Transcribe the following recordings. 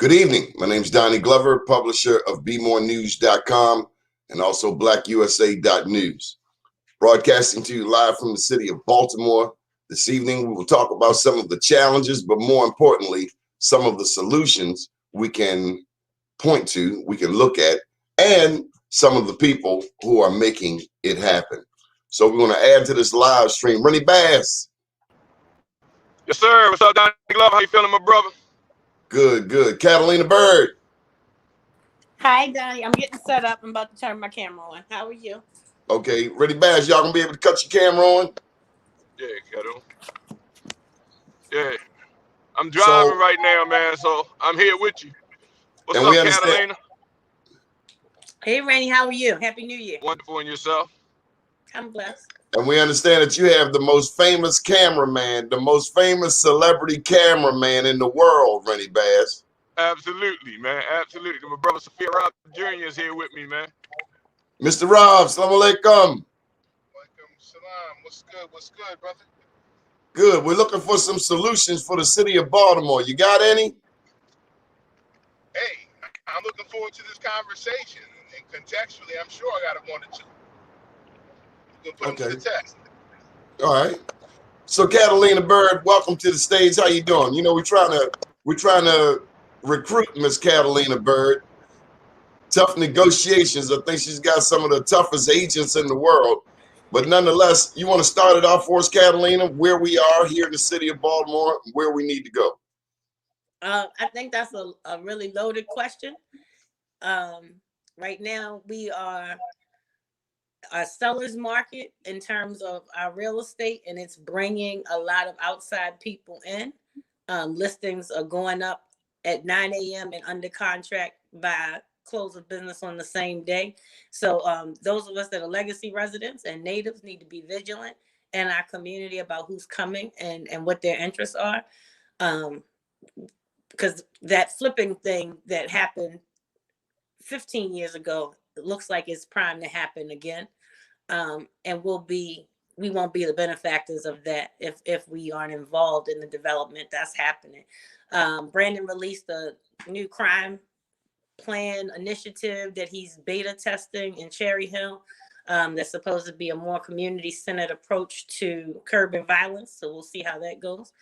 Good evening. My name is Donnie Glover, publisher of BeMoreNews.com and also BlackUSA.news. Broadcasting to you live from the city of Baltimore. This evening, we will talk about some of the challenges, but more importantly, some of the solutions we can point to, we can look at, and some of the people who are making it happen. So we're going to add to this live stream. Renny Bass. Yes, sir. What's up, Donnie Glover? How you feeling, my brother? Good, good. Catalina Byrd. Hi, Donnie. I'm getting set up. I'm about to turn my camera on. How are you? Okay, Renny Bass, y'all gonna be able to cut your camera on? Yeah, Cato. Yeah. I'm driving right now, man, so I'm here with you. What's up, Catalina? Hey, Renny. How are you? Happy New Year. Wonderful, and yourself? I'm blessed. And we understand that you have the most famous cameraman, the most famous celebrity cameraman in the world, Renny Bass. Absolutely, man. Absolutely. My brother Sophia Rob Jr. is here with me, man. Mr. Rob, salaam alaikum. Walaikum salam. What's good? What's good, brother? Good. We're looking for some solutions for the city of Baltimore. You got any? Hey, I'm looking forward to this conversation. And contextually, I'm sure I got one or two. We'll put them to the test. All right. So Catalina Byrd, welcome to the stage. How you doing? You know, we're trying to recruit Miss Catalina Byrd. Tough negotiations. I think she's got some of the toughest agents in the world. But nonetheless, you want to start it off for us, Catalina, where we are here in the city of Baltimore, where we need to go? I think that's a really loaded question. Right now, we are a seller's market in terms of our real estate, and it's bringing a lot of outside people in. Listings are going up at 9 a.m. and under contract by close of business on the same day. So those of us that are legacy residents and natives need to be vigilant in our community about who's coming and what their interests are. Because that flipping thing that happened 15 years ago, it looks like it's primed to happen again. And we won't be the benefactors of that if we aren't involved in the development that's happening. Brandon released a new crime plan initiative that he's beta testing in Cherry Hill. That's supposed to be a more community-centered approach to curbing violence. So we'll see how that goes.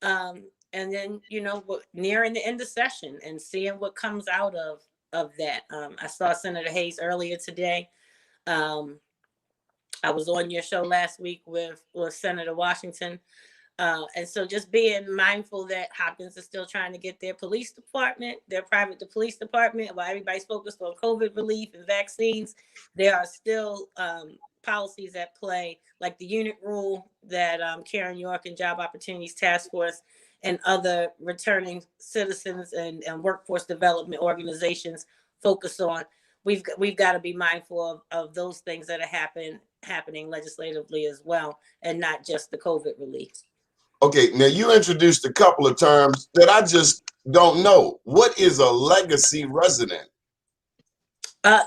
And then, you know, nearing the end of session and seeing what comes out of that. I saw Senator Hayes earlier today. I was on your show last week with Senator Washington. And so just being mindful that Hopkins is still trying to get their police department, their private police department, while everybody's focused on COVID relief and vaccines, there are still policies at play, like the unit rule that Karen York and Job Opportunities Task Force and other returning citizens and workforce development organizations focus on. We've got to be mindful of those things that are happening legislatively as well, and not just the COVID relief. Okay, now you introduced a couple of terms that I just don't know. What is a legacy resident?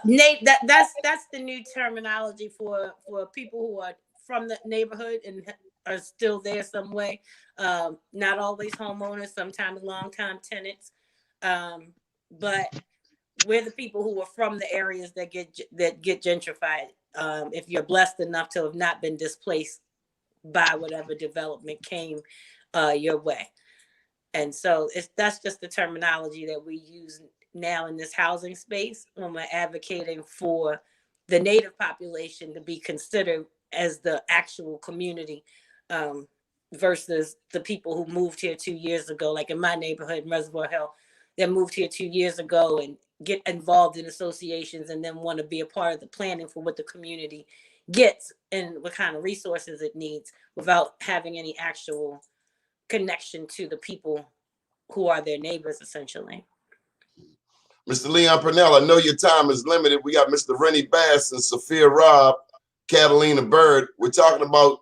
Nate, that's the new terminology for people who are from the neighborhood and are still there some way. Not always homeowners, sometimes long-time tenants, but we're the people who are from the areas that get gentrified. If you're blessed enough to have not been displaced by whatever development came your way. And so that's just the terminology that we use now in this housing space when we're advocating for the native population to be considered as the actual community versus the people who moved here 2 years ago, like in my neighborhood in Reservoir Hill, that moved here 2 years ago and get involved in associations and then want to be a part of the planning for what the community gets and what kind of resources it needs without having any actual connection to the people who are their neighbors, essentially. Mr. Leon Purnell, I know your time is limited. We got Mr. Renny Bass and Sophia Rob, Catalina Byrd. We're talking about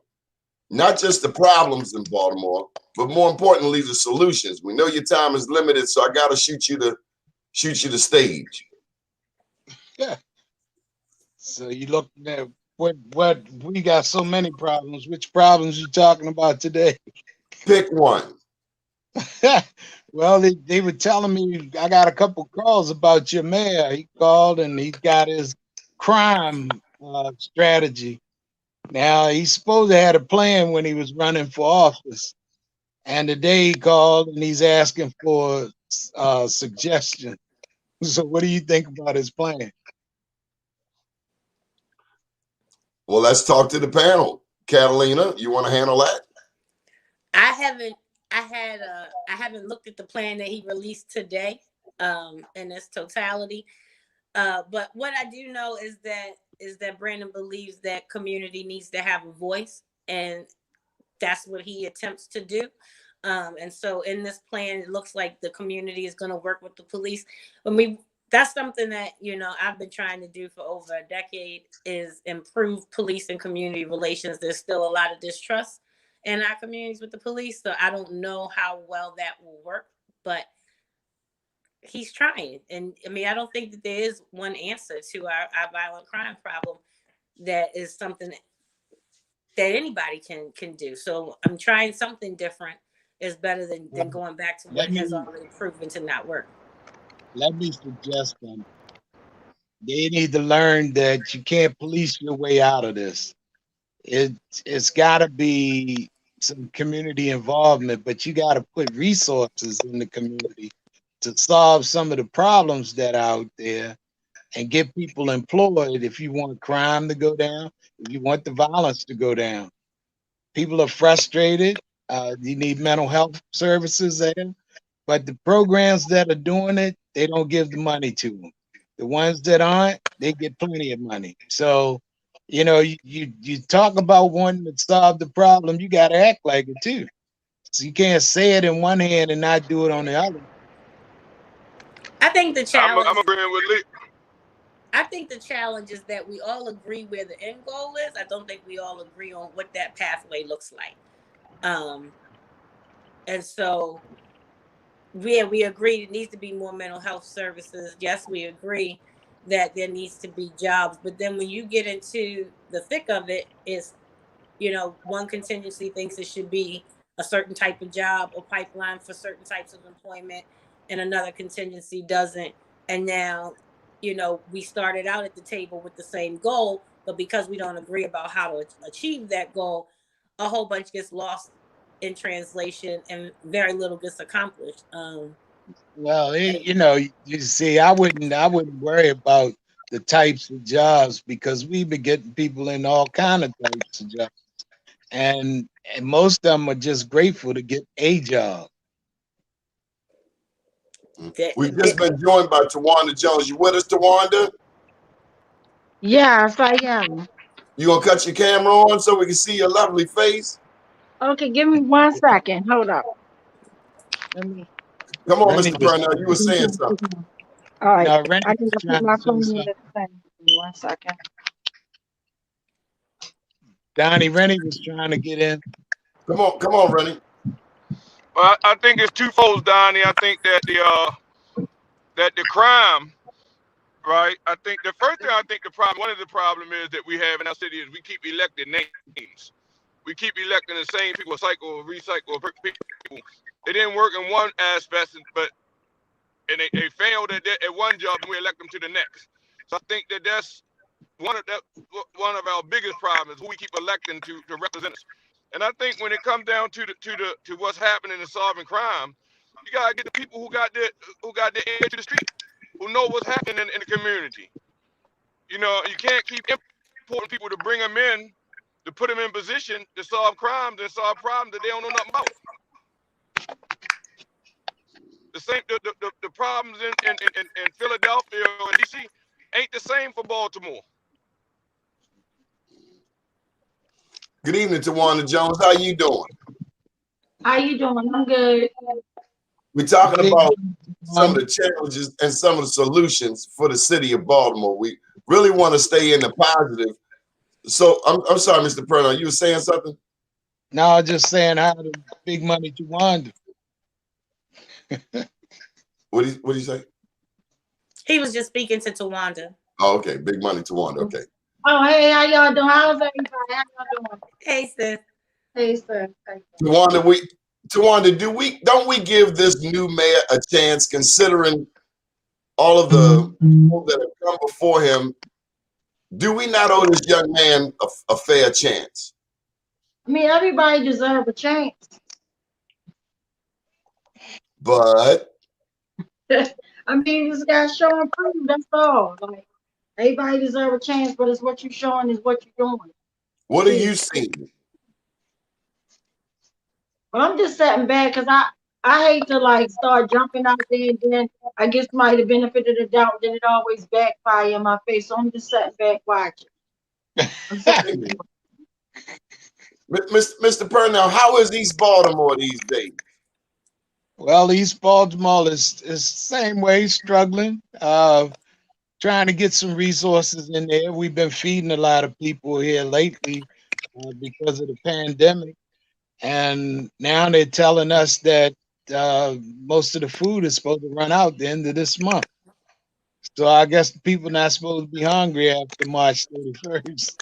not just the problems in Baltimore, but more importantly, the solutions. We know your time is limited, so I got to shoot you the stage. Yeah. So you look at what we got so many problems. Which problems you talking about today? Pick one. Well, they were telling me I got a couple calls about your mayor. He called and he's got his crime strategy. Now he's supposed to have a plan when he was running for office, and today he called and he's asking for suggestions. So, what do you think about his plan? Well, let's talk to the panel. Catalina, you want to handle that? I haven't looked at the plan that he released today in its totality. But what I do know is that Brandon believes that community needs to have a voice, and that's what he attempts to do. And so in this plan, it looks like the community is going to work with the police. That's something that, I've been trying to do for over a decade, is improve police and community relations. There's still a lot of distrust in our communities with the police. So I don't know how well that will work, but he's trying. And I don't think that there is one answer to our violent crime problem that is something that anybody can do. So I'm trying something different is better than going back to what has already proven to not work. Let me suggest them. They need to learn that you can't police your way out of this. It's got to be some community involvement, but you got to put resources in the community to solve some of the problems that are out there and get people employed if you want crime to go down, if you want the violence to go down. People are frustrated. You need mental health services there, but the programs that are doing it, they don't give the money to them. The ones that aren't, they get plenty of money. So, you talk about wanting to solve the problem, you got to act like it too. So you can't say it in one hand and not do it on the other. I think the challenge. I'm agreeing with Lee. I think the challenge is that we all agree where the end goal is. I don't think we all agree on what that pathway looks like. And so, we agree it needs to be more mental health services. Yes, we agree that there needs to be jobs. But then when you get into the thick of it, is, one contingency thinks it should be a certain type of job or pipeline for certain types of employment, and another contingency doesn't. And now, we started out at the table with the same goal, but because we don't agree about how to achieve that goal, a whole bunch gets lost in translation and very little gets accomplished. Well, you see, I wouldn't worry about the types of jobs, because we've been getting people in all kind of types of jobs, and most of them are just grateful to get a job. We've just been joined by Tawanda Jones. You with us, Tawanda? Yes, I am. You gonna cut your camera on so we can see your lovely face? Okay, give me 1 second. Hold up. Let me. Come on, Renny Mr. Purnell. You were saying something. All right. No, Renny I can was put trying my to phone say in something. the thing. Give me 1 second. Donnie, Renny was trying to get in. Come on, Renny. Well, I think it's twofold, Donnie. I think that the crime, right? I think the first thing, one of the problem is that we have in our city is we keep electing names. We keep electing the same people, recycle people. It didn't work in one aspect, but they failed at one job, and we elect them to the next. So I think that's one of our biggest problems, who we keep electing to represent us. And I think when it comes down to what's happening in solving crime, you gotta get the people who got their ear to the street, who know what's happening in the community. You can't keep importing people to bring them in, to put them in position to solve crimes and solve problems that they don't know nothing about. The problems in Philadelphia and DC ain't the same for Baltimore. Good evening, Tawanda Jones. How you doing? How you doing? I'm good. We're talking about some of the challenges and some of the solutions for the city of Baltimore. We really want to stay in the positive. So I'm sorry, Mr. Purnell, you were saying something? No, I was just saying how the big money to Wanda. What did you say? He was just speaking to Tawanda. Oh, okay. Big money to Wanda. Okay. Oh, hey, how y'all doing? How's everybody? How y'all doing? Hey, sis. Hey, sir. Tawanda, don't we give this new mayor a chance, considering all of the people that have come before him? Do we not owe this young man a fair chance? I mean, everybody deserves a chance. But I mean, this guy's showing proof. That's all. Like everybody deserves a chance, but it's what you're showing is what you're doing. what are you seeing? But I'm just sitting back because I hate to like start jumping out there and then I guess might have benefited the doubt, then it always backfire in my face. So I'm just sitting back watching. I'm sitting Mr. Purnell, how is East Baltimore these days? Well, East Baltimore is same way, struggling, trying to get some resources in there. We've been feeding a lot of people here lately because of the pandemic. And now they're telling us that most of the food is supposed to run out the end of this month. So I guess people not supposed to be hungry after March 31st.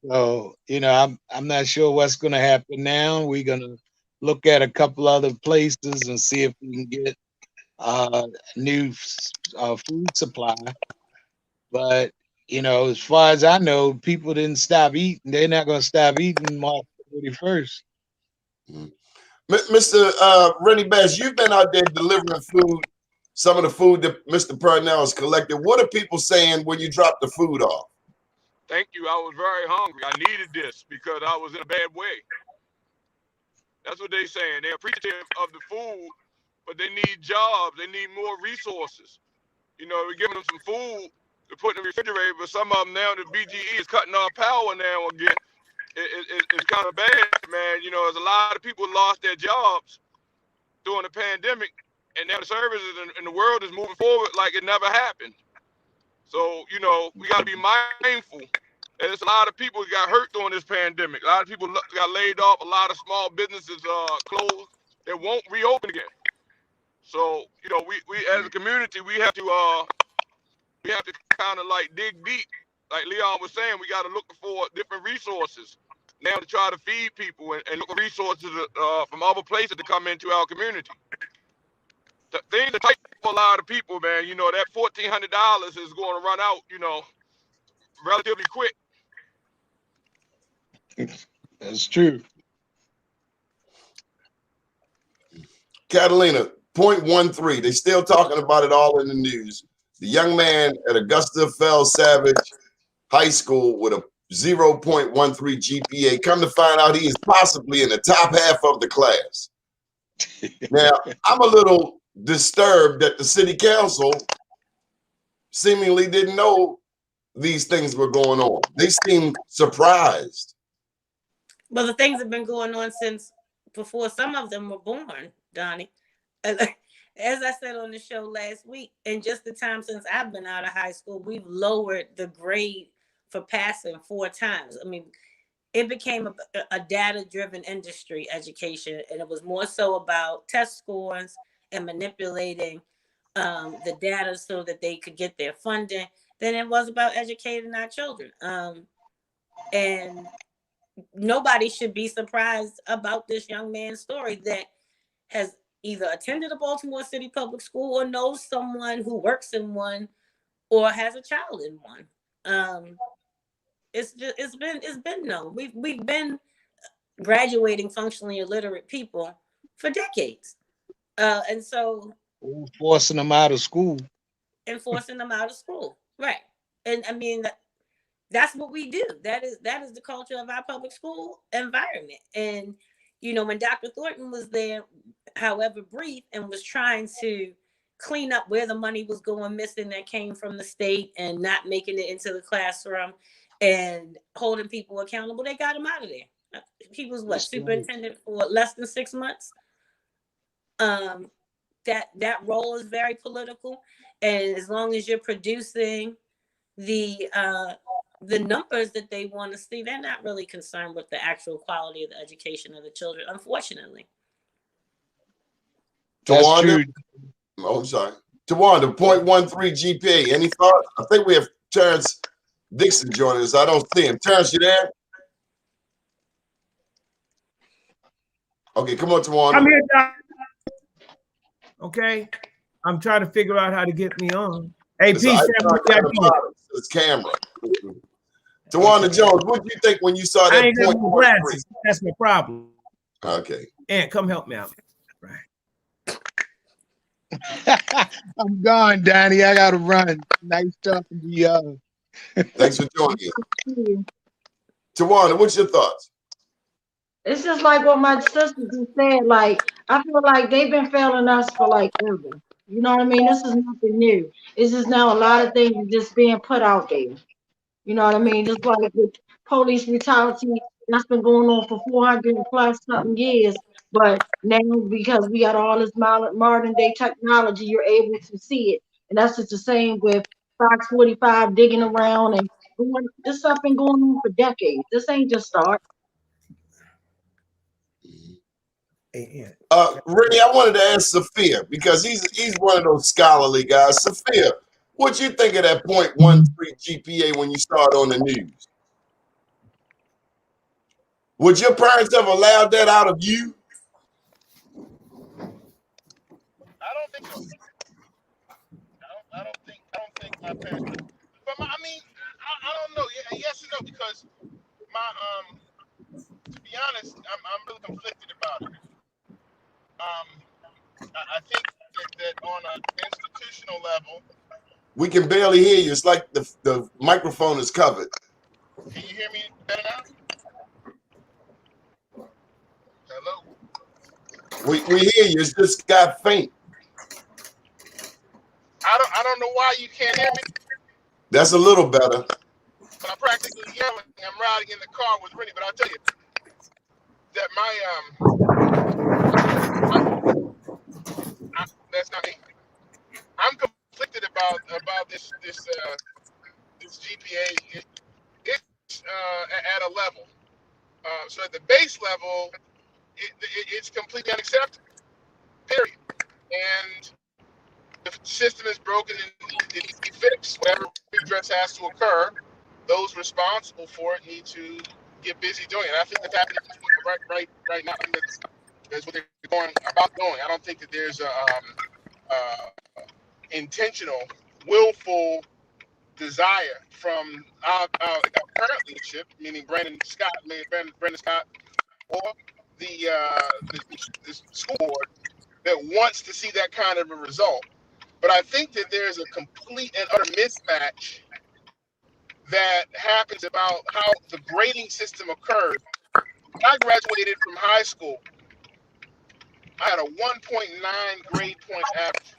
So, I'm not sure what's going to happen now. We're going to look at a couple other places and see if we can get new food supply. But, as far as I know, people didn't stop eating. They're not going to stop eating March 31st. Mr. Renny Bass, you've been out there delivering food, some of the food that Mr. Purnell has collected. What are people saying when you drop the food off? Thank you. I was very hungry. I needed this because I was in a bad way. That's what they're saying. They're appreciative of the food, but they need jobs. They need more resources. We're giving them some food to put in the refrigerator, but some of them now, the BGE is cutting off power now again. It's kind of bad, man. There's a lot of people lost their jobs during the pandemic, and now the services in the world is moving forward like it never happened. So, we got to be mindful. There's a lot of people who got hurt during this pandemic. A lot of people got laid off. A lot of small businesses closed. They won't reopen again. So, we as a community, we have to kind of like dig deep. Like Leon was saying, we got to look for different resources now to try to feed people and look for resources from other places to come into our community. Things are tight for a lot of people, man. That $1,400 is going to run out, relatively quick. That's true. Catalina, 0.13. They're still talking about it all in the news. The young man at Augusta Fell Savage High School with a 0.13 GPA. Come to find out, he is possibly in the top half of the class. Now, I'm a little disturbed that the city council seemingly didn't know these things were going on. They seem surprised. Well, the things have been going on since before some of them were born, Donnie. As I said on the show last week, in just the time since I've been out of high school, we've lowered the grade for passing 4 times. I mean, it became a data-driven industry education, and it was more so about test scores and manipulating the data so that they could get their funding than it was about educating our children. And nobody should be surprised about this young man's story that has either attended a Baltimore City public school or knows someone who works in one or has a child in one. It's been known. We've been graduating functionally illiterate people for decades. And so forcing them out of school. Right. And I mean that's what we do. That is the culture of our public school environment. And when Dr. Thornton was there, however brief, and was trying to clean up where the money was going missing that came from the state and not making it into the classroom and holding people accountable, they got him out of there. He was superintendent for less than 6 months. That role is very political, and as long as you're producing the numbers that they want to see, they're not really concerned with the actual quality of the education of the children, unfortunately. Tawanda, I'm sorry. Tawanda, 0.13 GPA. Any thoughts? I think we have Terence Dickson joining us. I don't see him. Terence, you there? Okay, come on, Tawanda. I'm here, Doc. Okay, I'm trying to figure out how to get me on. Hey, peace, family. It's camera. Tawanda Jones, what do you think when you saw that I ain't got point? no glasses. That's my problem. Okay. Aunt, come help me out. Right. I'm gone, Donnie. I gotta run. Nice talking to y'all. Thanks for joining us. Tawanda, what's your thoughts? It's just like what my sister just said. Like, I feel like they've been failing us for like ever. You know what I mean? This is nothing new. It's just now a lot of things just being put out there. You know what I mean? Just like with police brutality, that's been going on for 400 plus something years. But now, because we got all this modern day technology, you're able to see it. And that's just the same with Fox 45 digging around and going. This stuff been going on for decades. This ain't just start. Renny, I wanted to ask Sophia because he's one of those scholarly guys. Sophia, what you think of that 0.13 GPA when you start on the news? Would your parents have allowed that out of you? I don't think so. I don't think my parents. But I mean, I don't know. Yes and no, because my to be honest, I'm really conflicted about it. I think that on an institutional level. We can barely hear you. It's like the microphone is covered. Can you hear me better now? Hello? We hear you. It's just got faint. I don't know why you can't hear me. That's a little better. But I'm practically yelling. I'm riding in the car with Renny, but I'll tell you that that's not me. I'm conflicted about this GPA. It's at a level. So at the base level, it's completely unacceptable. Period. And the system is broken and it needs to be fixed. Whatever redress has to occur, those responsible for it need to get busy doing it. I think that's happening right now. I think that's what they're going about doing. I don't think that there's a intentional, willful desire from our current leadership, meaning Brandon Scott, or the school board that wants to see that kind of a result. But I think that there's a complete and utter mismatch that happens about how the grading system occurred. When I graduated from high school, I had a 1.9 grade point average.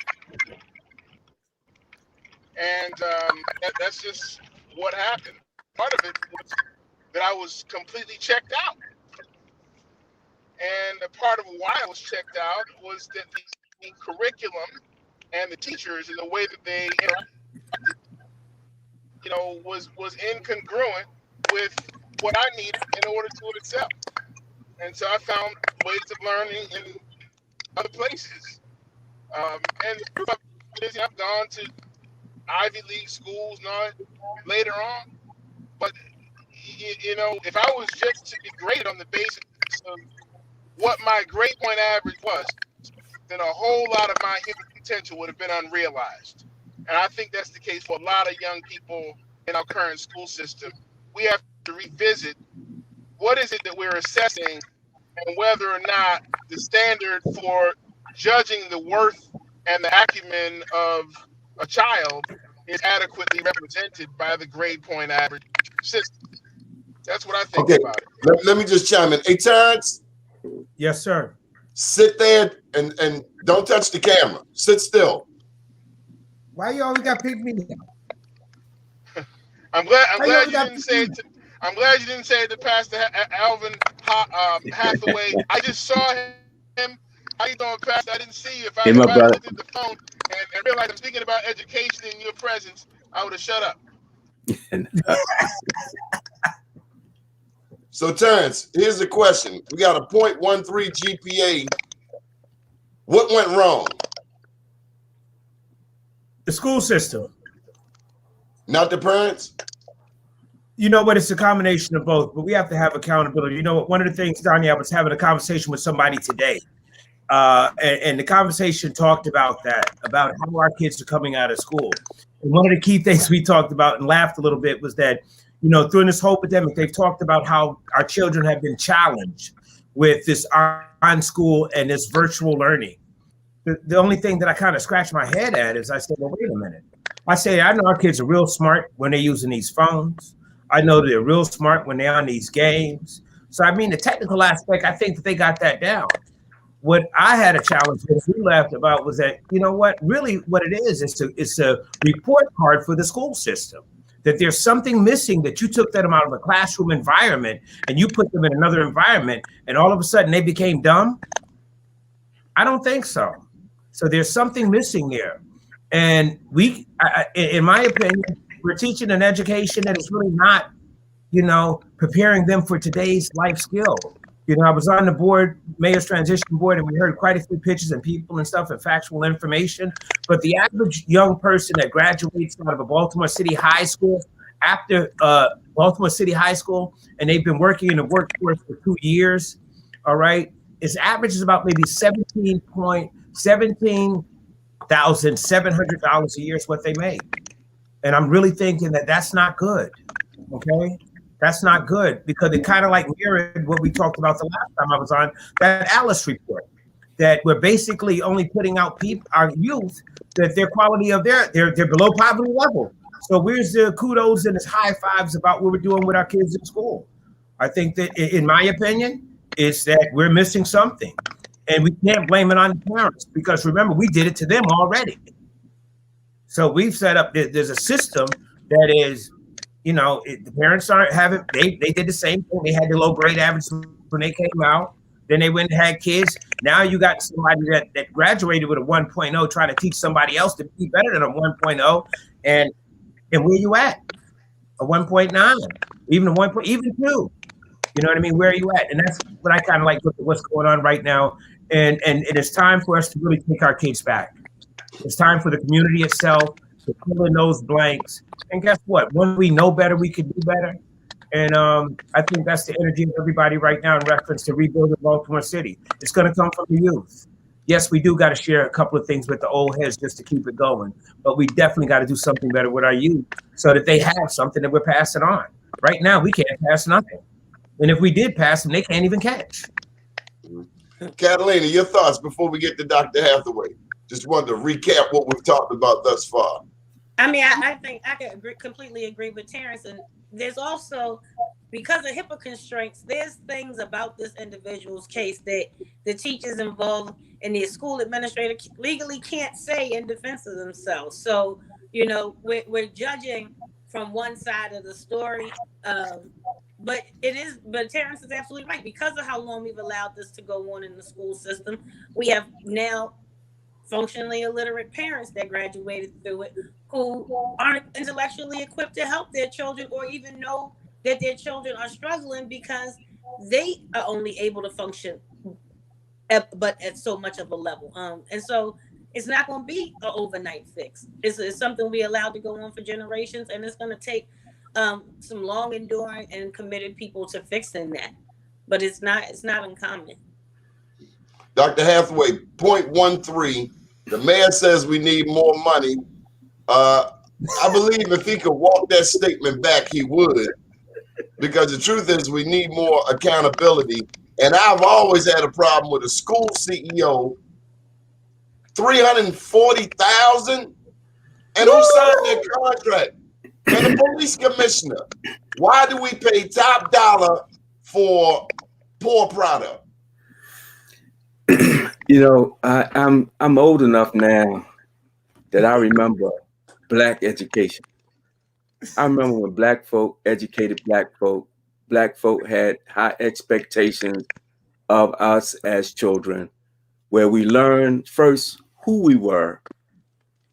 And that's just what happened. Part of it was that I was completely checked out. And a part of why I was checked out was that the curriculum and the teachers and the way that they interacted, was incongruent with what I needed in order to excel. And so I found ways of learning in other places. And I've gone to Ivy League schools not later on. But, if I was just to be graded on the basis of what my grade point average was, then a whole lot of my human potential would have been unrealized. And I think that's the case for a lot of young people in our current school system. We have to revisit what is it that we're assessing and whether or not the standard for judging the worth and the acumen of a child is adequately represented by the grade point average system. That's what I think about it. Let me just chime in. Hey, Terence. Yes, sir. Sit there and don't touch the camera. Sit still. Why you always got to pick me up? I'm glad you didn't say it. I'm glad you didn't say it to Pastor Alvin Hathaway. I just saw him. How you doing, Pastor? I didn't see you. If I looked at the phone and realized I'm speaking about education in your presence, I would have shut up. So, Terence, here's the question. We got a 0.13 GPA. What went wrong? The school system. Not the parents? You know what? It's a combination of both, but we have to have accountability. You know what? One of the things, Donnie, I was having a conversation with somebody today, and the conversation talked about that, about how our kids are coming out of school. And one of the key things we talked about and laughed a little bit was that, you know, during this whole pandemic, they've talked about how our children have been challenged with this on school and this virtual learning. The only thing that I kind of scratched my head at is I said, well, wait a minute. I say, I know our kids are real smart when they're using these phones. I know they're real smart when they're on these games. So, I mean, the technical aspect, I think that they got that down. What I had a challenge with, we laughed about, was that, you know what, really what it is it's a report card for the school system, that there's something missing, that you took them out of a classroom environment and you put them in another environment and all of a sudden they became dumb. I don't think so. So there's something missing there. And in my opinion, we're teaching an education that is really not, you know, preparing them for today's life skill. You know, I was on the board, Mayor's Transition Board, and we heard quite a few pictures and people and stuff and factual information. But the average young person that graduates out of a Baltimore City high school, after Baltimore City High School, and they've been working in the workforce for 2 years, all right, its average is about maybe $17,700 a year is what they make. And I'm really thinking that that's not good, okay? That's not good, because it kind of like mirrored what we talked about the last time I was on, that Alice report, that we're basically only putting out our youth, that their quality of they're below poverty level. So where's the kudos and the high fives about what we're doing with our kids in school? I think that, in my opinion, is that we're missing something. And we can't blame it on the parents, because remember, we did it to them already. So we've set up, there's a system that is, you know, the parents aren't having, they did the same thing. They had the low grade average when they came out. Then they went and had kids. Now you got somebody that graduated with a 1.0 trying to teach somebody else to be better than a 1.0. And where you at? A 1.9, even a 1. Even 2. You know what I mean? Where are you at? And that's what I kind of like, look at what's going on right now. And it is time for us to really take our kids back. It's time for the community itself to fill in those blanks. And guess what? When we know better, we can do better. And I think that's the energy of everybody right now in reference to rebuilding Baltimore City. It's going to come from the youth. Yes, we do got to share a couple of things with the old heads just to keep it going. But we definitely got to do something better with our youth so that they have something that we're passing on. Right now, we can't pass nothing. And if we did pass them, they can't even catch. Catalina, your thoughts before we get to Dr. Hathaway? Just wanted to recap what we've talked about thus far. I mean, I think I can completely agree with Terence. And there's also, because of HIPAA constraints, there's things about this individual's case that the teachers involved and the school administrator legally can't say in defense of themselves. So, you know, we're judging from one side of the story. But Terence is absolutely right. Because of how long we've allowed this to go on in the school system, we have now functionally illiterate parents that graduated through it who aren't intellectually equipped to help their children or even know that their children are struggling because they are only able to function but at so much of a level. And so it's not going to be an overnight fix. It's something we allowed to go on for generations, and it's going to take some long enduring and committed people to fixing that. But it's not uncommon. Dr. Hathaway, 0.13. The mayor says we need more money. I believe if he could walk that statement back, he would. Because the truth is we need more accountability. And I've always had a problem with a school CEO, $340,000, and who signed that contract? And the police commissioner. Why do we pay top dollar for poor product? You know, I'm old enough now that I remember black education. I remember when black folk educated black folk had high expectations of us as children, where we learned first who we were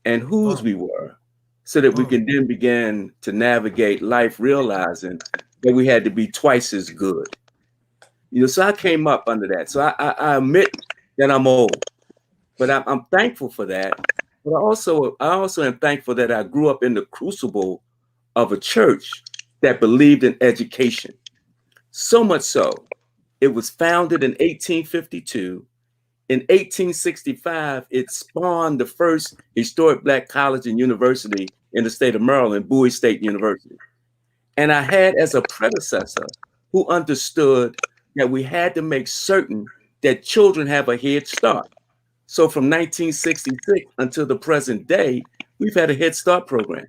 and whose we were, so that we can then begin to navigate life realizing that we had to be twice as good. You know, so I came up under that. So I admit that I'm old, but I'm thankful for that. But I also am thankful that I grew up in the crucible of a church that believed in education. So much so, it was founded in 1852. In 1865, it spawned the first historic Black college and university in the state of Maryland, Bowie State University. And I had as a predecessor who understood that we had to make certain that children have a head start. So from 1966 until the present day, we've had a Head Start program.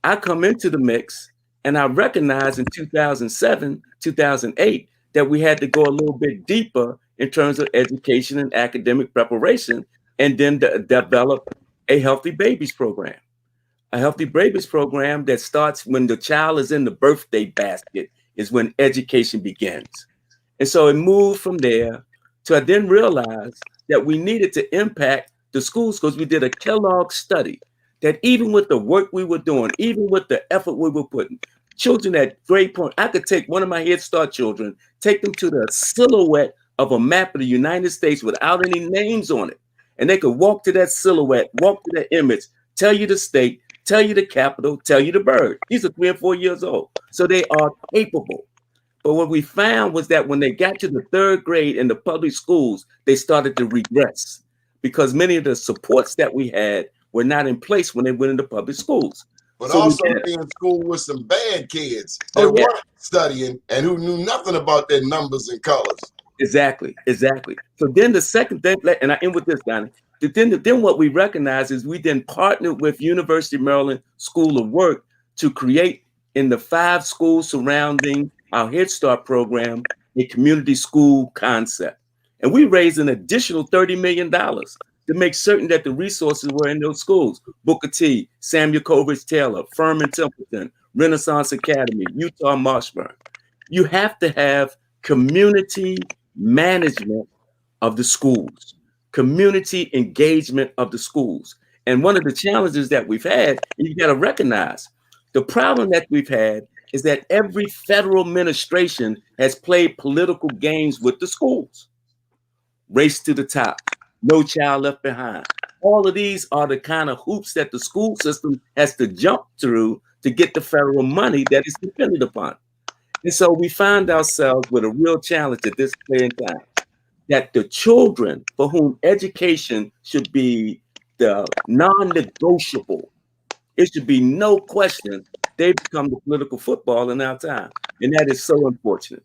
I come into the mix and I recognize in 2007, 2008, that we had to go a little bit deeper in terms of education and academic preparation, and then develop a Healthy Babies program. A Healthy Babies program that starts when the child is in the birthday basket is when education begins. And so it moved from there to I then realized that we needed to impact the schools because we did a Kellogg study that even with the work we were doing, even with the effort we were putting, children at grade point, I could take one of my Head Start children, take them to the silhouette of a map of the United States without any names on it. And they could walk to that silhouette, walk to that image, tell you the state, tell you the capital, tell you the bird. These are 3 and 4 years old. So they are capable. But what we found was that when they got to the 3rd grade in the public schools, they started to regress because many of the supports that we had were not in place when they went into public schools. But so also be in school with some bad kids that weren't studying and who knew nothing about their numbers and colors. Exactly. So then the second thing, and I end with this, Donnie. Then what we recognize is we then partnered with University of Maryland School of Work to create in the 5 schools surrounding our Head Start program a community school concept. And we raised an additional $30 million to make certain that the resources were in those schools. Booker T, Samuel Coleridge Taylor, Furman Templeton, Renaissance Academy, Utah Marshburn. You have to have community management of the schools, community engagement of the schools. And one of the challenges that we've had, and you got to recognize, the problem that we've had is that every federal administration has played political games with the schools. Race to the top, No Child Left Behind. All of these are the kind of hoops that the school system has to jump through to get the federal money that is dependent upon. And so we find ourselves with a real challenge at this point in time, that the children for whom education should be the non-negotiable, it should be no question, they become the political football in our time. And that is so unfortunate.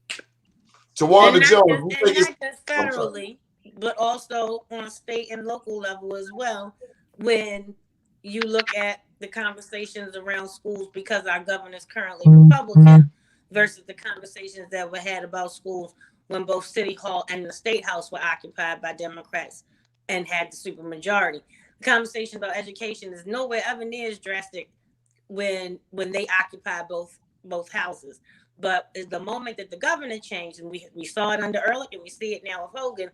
Tawanda Jones. And not just federally, but also on state and local level as well. When you look at the conversations around schools, because our governor is currently Republican, versus the conversations that were had about schools when both City Hall and the State House were occupied by Democrats and had the supermajority. The conversation about education is nowhere ever near as drastic when they occupy both houses. But the moment that the governor changed, and we saw it under Ehrlich and we see it now with Hogan,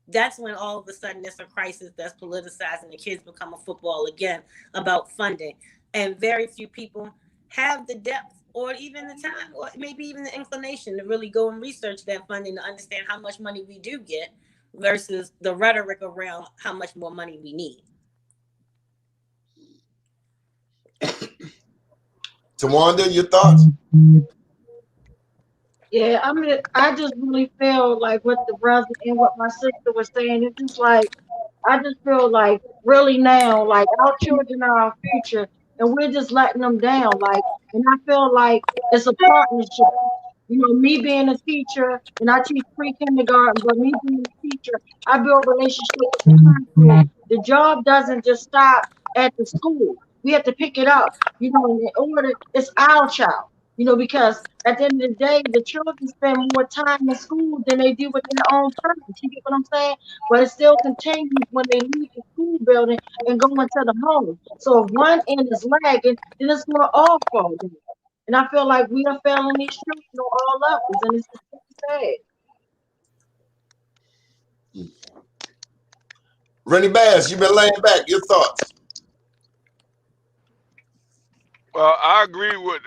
that's when all of a sudden there's a crisis that's politicized and the kids become a football again about funding. And very few people have the depth or even the time or maybe even the inclination to really go and research that funding to understand how much money we do get versus the rhetoric around how much more money we need. Tawanda, your thoughts? Yeah, I mean, I just really feel like what the brother and what my sister was saying. It's just like, I just feel like really now, like our children are our future and we're just letting them down. Like, and I feel like it's a partnership. You know, me being a teacher and I teach pre-kindergarten, but me being a teacher, I build relationships with the classroom. The job doesn't just stop at the school. We have to pick it up, you know, in order, it's our child. You know, because at the end of the day, the children spend more time in school than they do with their own parents. You get what I'm saying? But it still continues when they leave the school building and go into the home. So if one end is lagging, then it's going to all fall down. And I feel like we are failing these children on all levels, and it's just sad. Renny Bass, you've been laying back. Your thoughts? Well, I agree with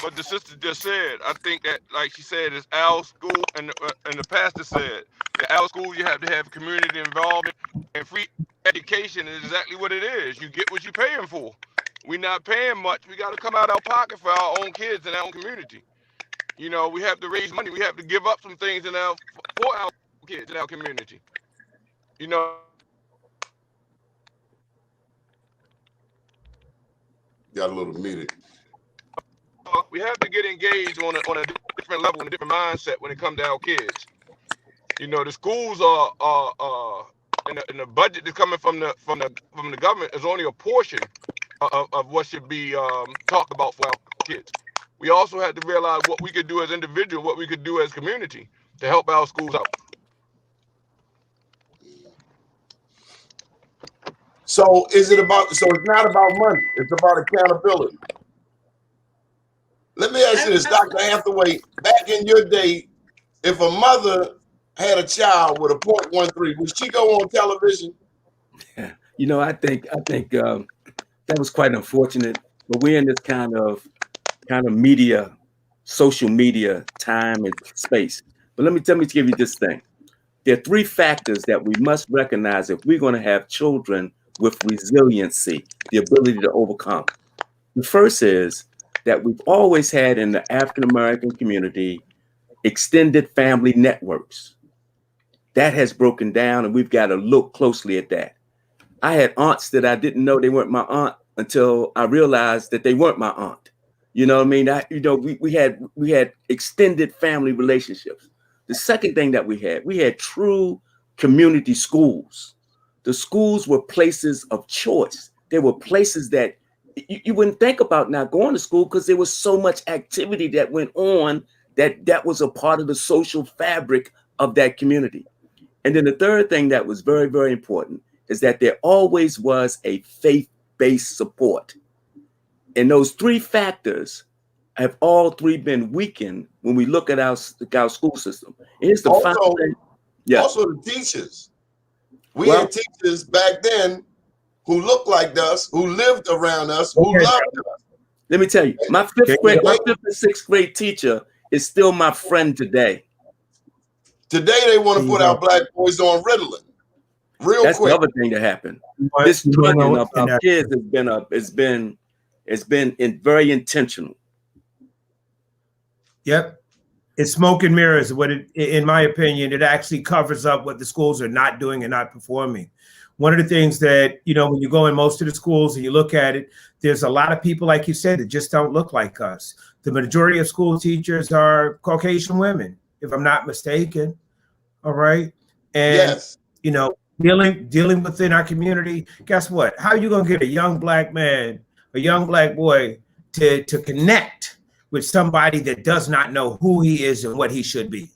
what the sister just said. I think that, like she said, it's our school, and the pastor said that our school you have to have community involvement, and free education is exactly what it is. You get what you're paying for. We're not paying much. We got to come out of our pocket for our own kids and our own community. You know, we have to raise money. We have to give up some things for our kids in our community. You know, Got a little muted. we have to get engaged on a different level and a different mindset when it comes to our kids. You know, the schools are and the budget that's coming from the government is only a portion of what should be talked about for our kids. We also have to realize what we could do as individuals, what we could do as community to help our schools out. So so it's not about money, it's about accountability. Let me ask you this, Dr. Hathaway, back in your day, if a mother had a child with a .13, would she go on television? You know, I think that was quite unfortunate, but we're in this kind of media, social media time and space. But let me give you this thing. There are three factors that we must recognize if we're going to have children with resiliency, the ability to overcome. The first is that we've always had in the African-American community extended family networks. That has broken down, and we've got to look closely at that. I had aunts that I didn't know they weren't my aunt until I realized that they weren't my aunt. You know what I mean? We had extended family relationships. The second thing that we had true community schools. The schools were places of choice. They were places that you wouldn't think about now going to school because there was so much activity that went on that was a part of the social fabric of that community. And then the third thing that was very, very important is that there always was a faith-based support. And those three factors have all three been weakened when we look at our school system. Here's the final thing. Yeah. Also the teachers. We had teachers back then who looked like us, who lived around us, who loved us. Let me tell you, my fifth and sixth grade teacher is still my friend today. Today they want to put our black boys on Ritalin. That's Quick. The other thing that happened. This training of our kids has been very intentional. Yep. It's smoke and mirrors. In my opinion, it actually covers up what the schools are not doing and not performing. One of the things that, when you go in most of the schools and you look at it, there's a lot of people, like you said, that just don't look like us. The majority of school teachers are Caucasian women, if I'm not mistaken. All right. And, yes. Dealing within our community, guess what? How are you going to get a young black man, a young black boy to connect with somebody that does not know who he is and what he should be?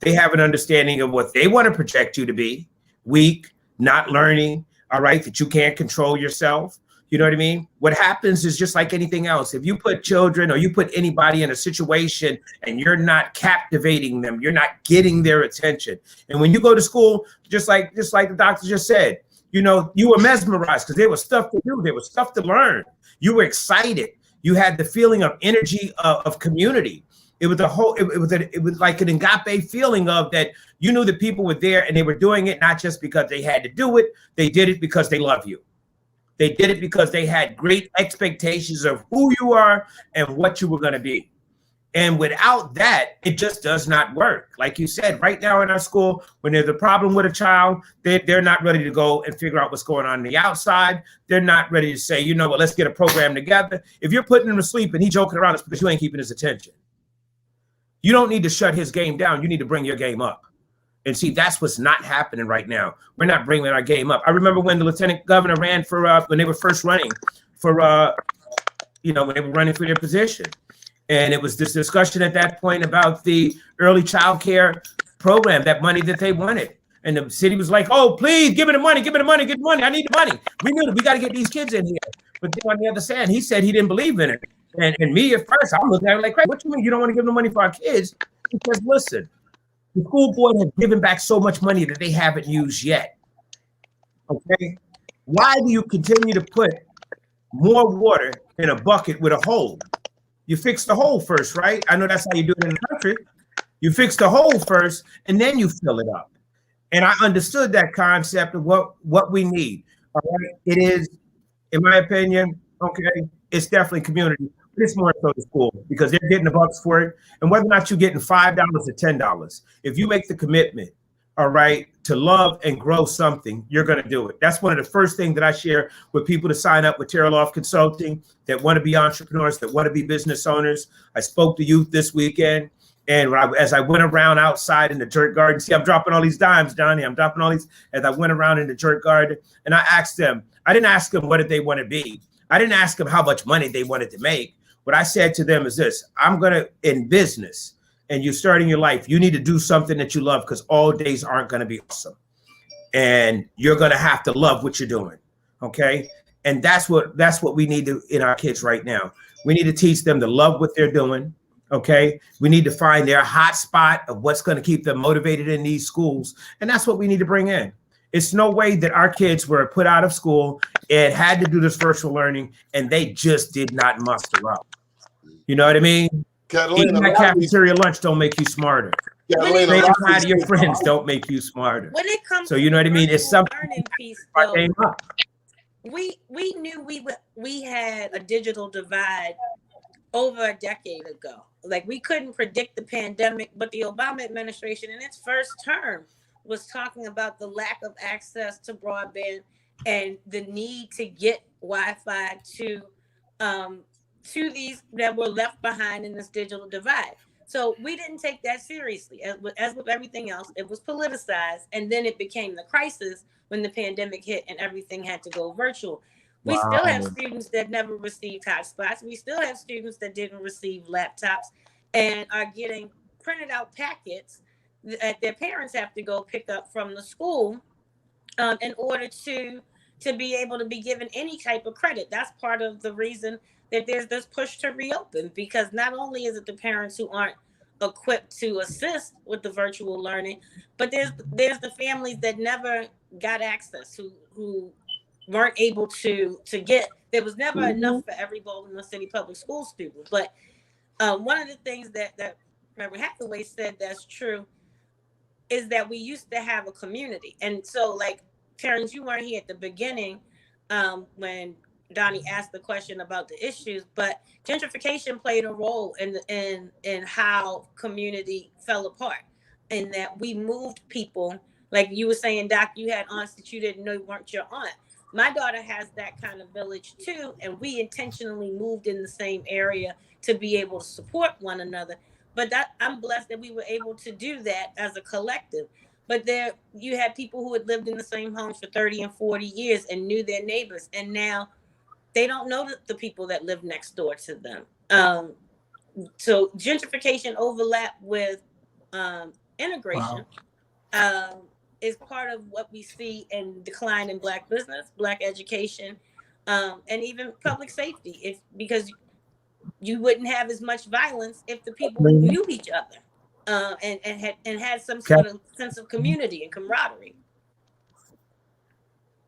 They have an understanding of what they want to project you to be, weak, not learning, all right, that you can't control yourself. You know what I mean? What happens is just like anything else. If you put children or you put anybody in a situation and you're not captivating them, you're not getting their attention. And when you go to school, just like the doctor just said, you were mesmerized because there was stuff to do. There was stuff to learn. You were excited. You had the feeling of energy of community. It was it was like an agape feeling of that you knew the people were there and they were doing it not just because they had to do it. They did it because they love you. They did it because they had great expectations of who you are and what you were going to be. And without that, it just does not work. Like you said, right now in our school, when there's a problem with a child, they're not ready to go and figure out what's going on the outside. They're not ready to say, let's get a program together. If you're putting him to sleep and he's joking around, it's because you ain't keeping his attention. You don't need to shut his game down. You need to bring your game up. And see, that's what's not happening right now. We're not bringing our game up. I remember when the lieutenant governor ran for, when they were first running for, when they were running for their position. And it was this discussion at that point about the early child care program, that money that they wanted. And the city was like, oh, please, give me the money, give me the money, get the money. I need the money. We knew that we got to get these kids in here. But then on the other side, he said he didn't believe in it. And me at first, I'm looking at it like, what you mean you don't want to give them money for our kids? He says, listen, the school board has given back so much money that they haven't used yet. Okay? Why do you continue to put more water in a bucket with a hole? You fix the hole first, right? I know that's how you do it in the country. You fix the hole first, and then you fill it up. And I understood that concept of what we need. All right? It is, in my opinion, Okay, it's definitely community, but it's more so the school because they're getting the bucks for it. And whether or not you're getting $5 or $10, if you make the commitment, all right, to love and grow something, you're going to do it. That's one of the first things that I share with people to sign up with Terrell Consulting that want to be entrepreneurs, that want to be business owners. I spoke to youth this weekend. And as I went around outside in the dirt garden, see, I'm dropping all these dimes, Donnie. I'm dropping all these as I went around in the dirt garden. And I asked them, I didn't ask them what did they want to be. I didn't ask them how much money they wanted to make. What I said to them is this: I'm going to, in business, and you're starting your life, you need to do something that you love because all days aren't going to be awesome. And you're going to have to love what you're doing. Okay. And that's what we need to in our kids right now. We need to teach them to love what they're doing. Okay. We need to find their hot spot of what's going to keep them motivated in these schools. And that's what we need to bring in. It's no way that our kids were put out of school and had to do this virtual learning and they just did not muster up. You know what I mean? Catalina, eating that cafeteria lunch don't make you smarter. Saying hi to your friends don't make you smarter. When it comes so you know what I mean? It's something learning piece, though, we knew we had a digital divide over a decade ago. Like we couldn't predict the pandemic, but the Obama administration in its first term was talking about the lack of access to broadband and the need to get Wi-Fi to these that were left behind in this digital divide. So we didn't take that seriously. As with everything else, it was politicized, and then it became the crisis when the pandemic hit and everything had to go virtual. We still have students that never received hotspots. We still have students that didn't receive laptops and are getting printed out packets that their parents have to go pick up from the school in order to be able to be given any type of credit. That's part of the reason that there's this push to reopen, because not only is it the parents who aren't equipped to assist with the virtual learning, but there's the families that never got access, who weren't able to get. There was never enough for every Baltimore City public school student. But one of the things that Reverend Hathaway said that's true is that we used to have a community. And so, like, Terence, you weren't here at the beginning when Doni asked the question about the issues, but gentrification played a role in how community fell apart, and that we moved people. Like you were saying, Doc, you had aunts that you didn't know weren't your aunt. My daughter has that kind of village too, and we intentionally moved in the same area to be able to support one another. But that I'm blessed that we were able to do that as a collective. But there, you had people who had lived in the same homes for 30 and 40 years and knew their neighbors, and now they don't know the people that live next door to them. So gentrification overlap with integration is part of what we see in decline in Black business, Black education, and even public safety. Because you wouldn't have as much violence if the people knew each other and had some sort of sense of community and camaraderie.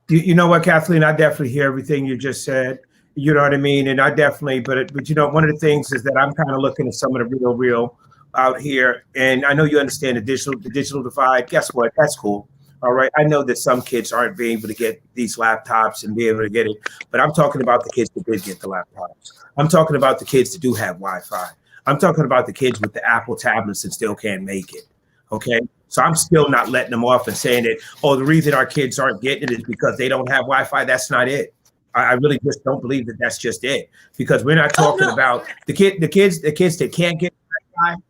You know what, Kathleen, I definitely hear everything you just said. You know what I mean? And I definitely, but you know, one of the things is that I'm kind of looking at some of the real out here. And I know you understand the digital divide. Guess what? That's cool. All right. I know that some kids aren't being able to get these laptops and be able to get it, but I'm talking about the kids that did get the laptops. I'm talking about the kids that do have Wi-Fi. I'm talking about the kids with the Apple tablets and still can't make it. Okay. So I'm still not letting them off and saying that, oh, the reason our kids aren't getting it is because they don't have Wi-Fi. That's not it. I really just don't believe that that's just it, because we're not talking about the kids that can't get Wi-Fi.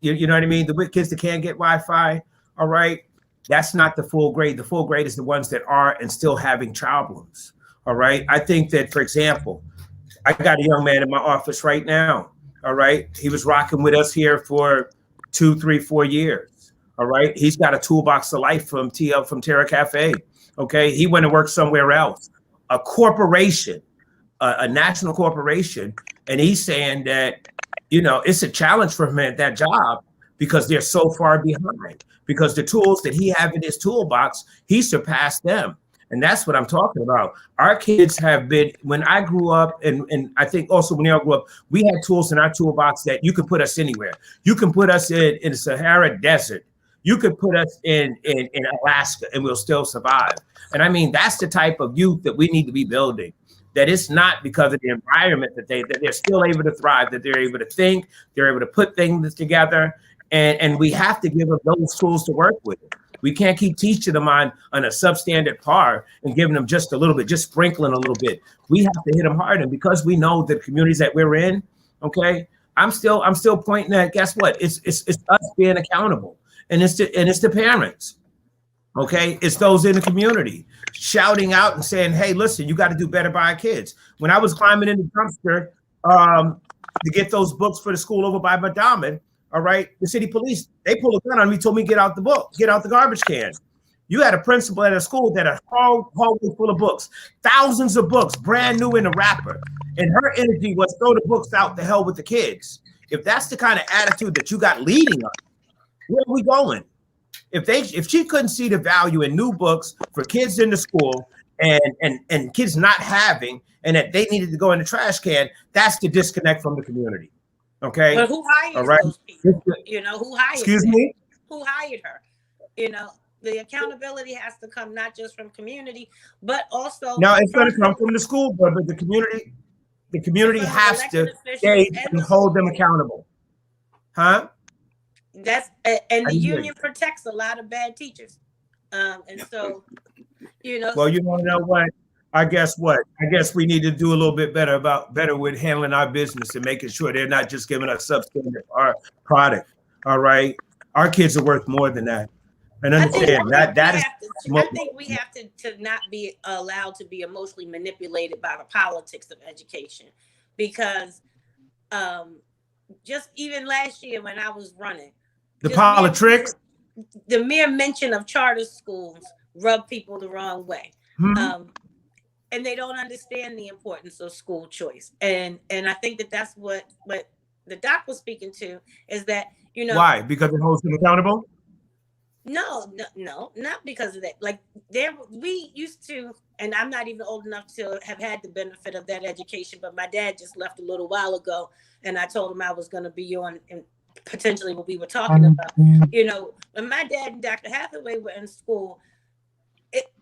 You know what I mean? The kids that can't get Wi-Fi. All right. That's not the full grade. The full grade is the ones that are and still having problems. All right. I think that, for example, I got a young man in my office right now. All right. He was rocking with us here for 2, 3, 4 years. All right. He's got a toolbox of life from Terra Cafe. Okay. He went and worked somewhere else, a corporation, a national corporation. And he's saying that, you know, it's a challenge for him at that job because they're so far behind, because the tools that he have in his toolbox, he surpassed them. And that's what I'm talking about. Our kids have been, when I grew up, and I think also when they all grew up, we had tools in our toolbox that you could put us anywhere. You can put us in the Sahara Desert. You could put us in Alaska and we'll still survive. And I mean, that's the type of youth that we need to be building. That it's not because of the environment that they're still able to thrive, that they're able to think, they're able to put things together, and we have to give them those tools to work with. We can't keep teaching them on a substandard par and giving them just a little bit, just sprinkling a little bit. We have to hit them hard, and because we know the communities that we're in, okay, I'm still pointing at, guess what? It's us being accountable, and it's the parents. Okay, it's those in the community shouting out and saying, "Hey, listen, you got to do better by our kids." When I was climbing in the dumpster to get those books for the school over by Madama, all right, the city police, they pulled a gun on me, told me get out the garbage can. You had a principal at a school that a hallway full of books, thousands of books, brand new in a wrapper, and her energy was throw the books out, the hell with the kids. If that's the kind of attitude that you got leading us, where are we going? If she couldn't see the value in new books for kids in the school and kids not having, and that they needed to go in the trash can, that's the disconnect from the community. Okay. But who hired those people? You know, who hired Excuse me? Who hired her? You know, the accountability has to come not just from community, but also now it's going to come from the school board, but the community has to stay and hold them accountable. Huh? That's and the union protects a lot of bad teachers, and so you know. Well, you want to know what? I guess we need to do a little bit better with handling our business and making sure they're not just giving us substandard our product. All right, our kids are worth more than that, and understand that is. I think we have to not be allowed to be emotionally manipulated by the politics of education, because just even last year when I was running. The politics, the mere mention of charter schools rub people the wrong way, and they don't understand the importance of school choice. And I think that that's what the doc was speaking to, is that, you know, why? Because it holds them accountable. No, not because of that. Like we used to, and I'm not even old enough to have had the benefit of that education. But my dad just left a little while ago, and I told him I was going to be on. Potentially what we were talking about, you know, when my dad and Dr. Hathaway were in school,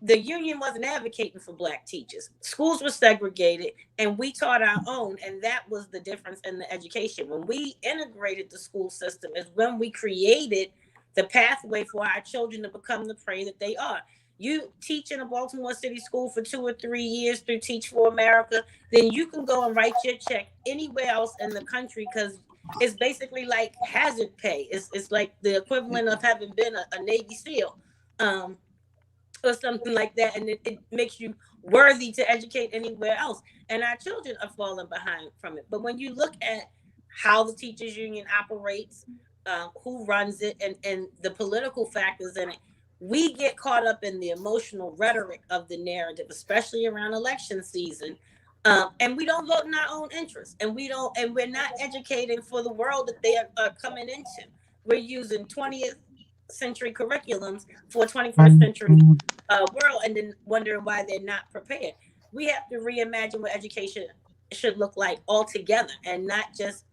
the union wasn't advocating for Black teachers. Schools were segregated, and we taught our own, and that was the difference in the education. When we integrated the school system is when we created the pathway for our children to become the prey that they are. You teach in a Baltimore City school for 2 or 3 years through Teach for America, then you can go and write your check anywhere else in the country, because it's basically like hazard pay. It's like the equivalent of having been a Navy SEAL or something like that. And it makes you worthy to educate anywhere else. And our children are falling behind from it. But when you look at how the teachers union operates, who runs it, and the political factors in it, we get caught up in the emotional rhetoric of the narrative, especially around election season. And we don't vote in our own interest, and we're not educating for the world that they are coming into. We're using 20th century curriculums for 21st century world, and then wondering why they're not prepared. We have to reimagine what education should look like altogether, and not just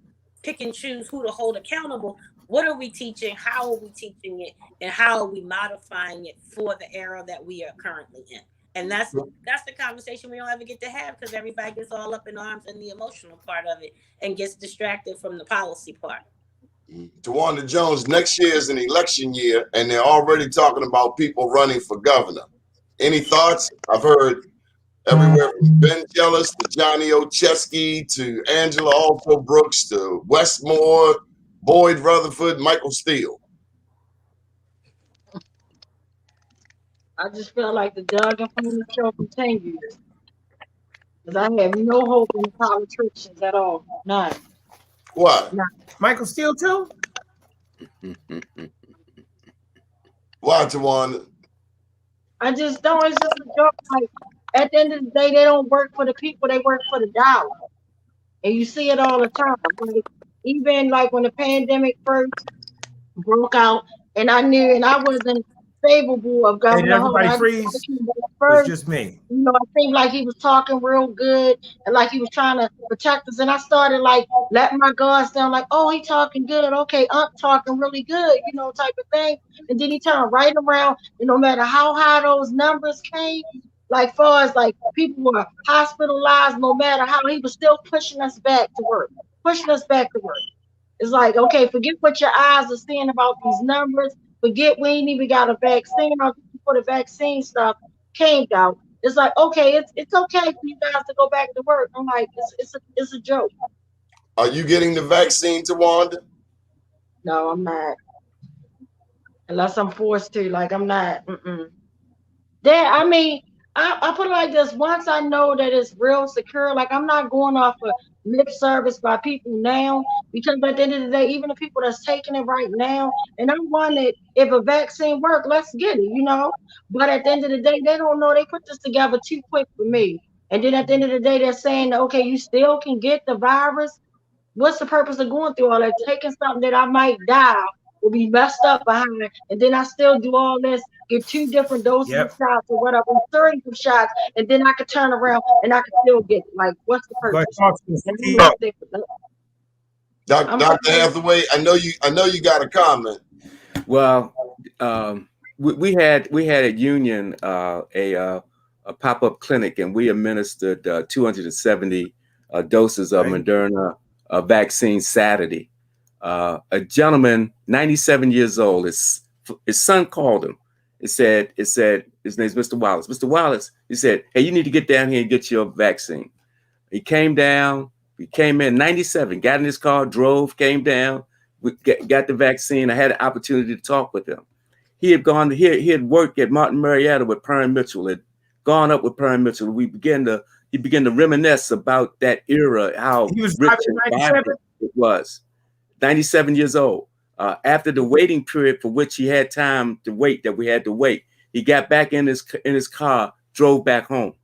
pick and choose who to hold accountable. What are we teaching? How are we teaching it? And how are we modifying it for the era that we are currently in? And that's the conversation we don't ever get to have, because everybody gets all up in arms in the emotional part of it and gets distracted from the policy part. Tawanda Jones, next year is an election year, and they're already talking about people running for governor. Any thoughts? I've heard everywhere from Ben Jealous to Johnny Ochesky to Angela Alto Brooks to Westmore, Boyd Rutherford, Michael Steele. I just feel like the Doug and Funny show continues. Because I have no hope in politicians at all. None. What? None. Michael Steele too? Why, Tawanda? I just don't. It's just a joke. Like, at the end of the day, they don't work for the people. They work for the dollar. And you see it all the time. Like, even like when the pandemic first broke out, and I wasn't favorable of Hey, did Governor Holt. everybody I freeze? like him at It's first. just me. You know, it seemed like he was talking real good and like he was trying to protect us. And I started like letting my guards down, like, oh, he talking good. Okay, talking really good, you know, type of thing. And then he turned right around, and no matter how high those numbers came, like far as like people were hospitalized, no matter how, he was still pushing us back to work, pushing us back to work. It's like, okay, forget what your eyes are seeing about these numbers. Forget we ain't even got a vaccine out before the vaccine stuff came out. It's like, okay, it's okay for you guys to go back to work. I'm like, it's a joke. Are you getting the vaccine, Tawanda? No, I'm not. Unless I'm forced to. Like, I'm not. I mean, I put it like this. Once I know that it's real secure, like I'm not going off of lip service by people now, because at the end of the day, even the people that's taking it right now, and I'm one that if a vaccine work, let's get it, you know. But at the end of the day, they don't know. They put this together too quick for me. And then at the end of the day, they're saying, okay, you still can get the virus. What's the purpose of going through all that? Taking something that I might die will be messed up behind, and then I still do all this, get 2 different doses of shots or whatever, 30 of shots, and then I could turn around and I could still get it. Like, what's the purpose? Dr. Hathaway, I know you got a comment. Well, we had at Union a pop-up clinic, and we administered 270 doses of Moderna vaccine Saturday. A gentleman, 97 years old, his son called him. It said his name's Mr. Wallace. Mr. Wallace, he said, hey, you need to get down here and get your vaccine. He came down. He came in 97, got in his car, drove, came down, got the vaccine. I had an opportunity to talk with him. He had gone he had worked at Martin Marietta with Pern Mitchell, had gone up with Pern Mitchell. He began to reminisce about that era, how he was rich and vibrant it was. 97 years old. After the waiting period for which he had time to wait, that we had to wait, he got back in his car, drove back home.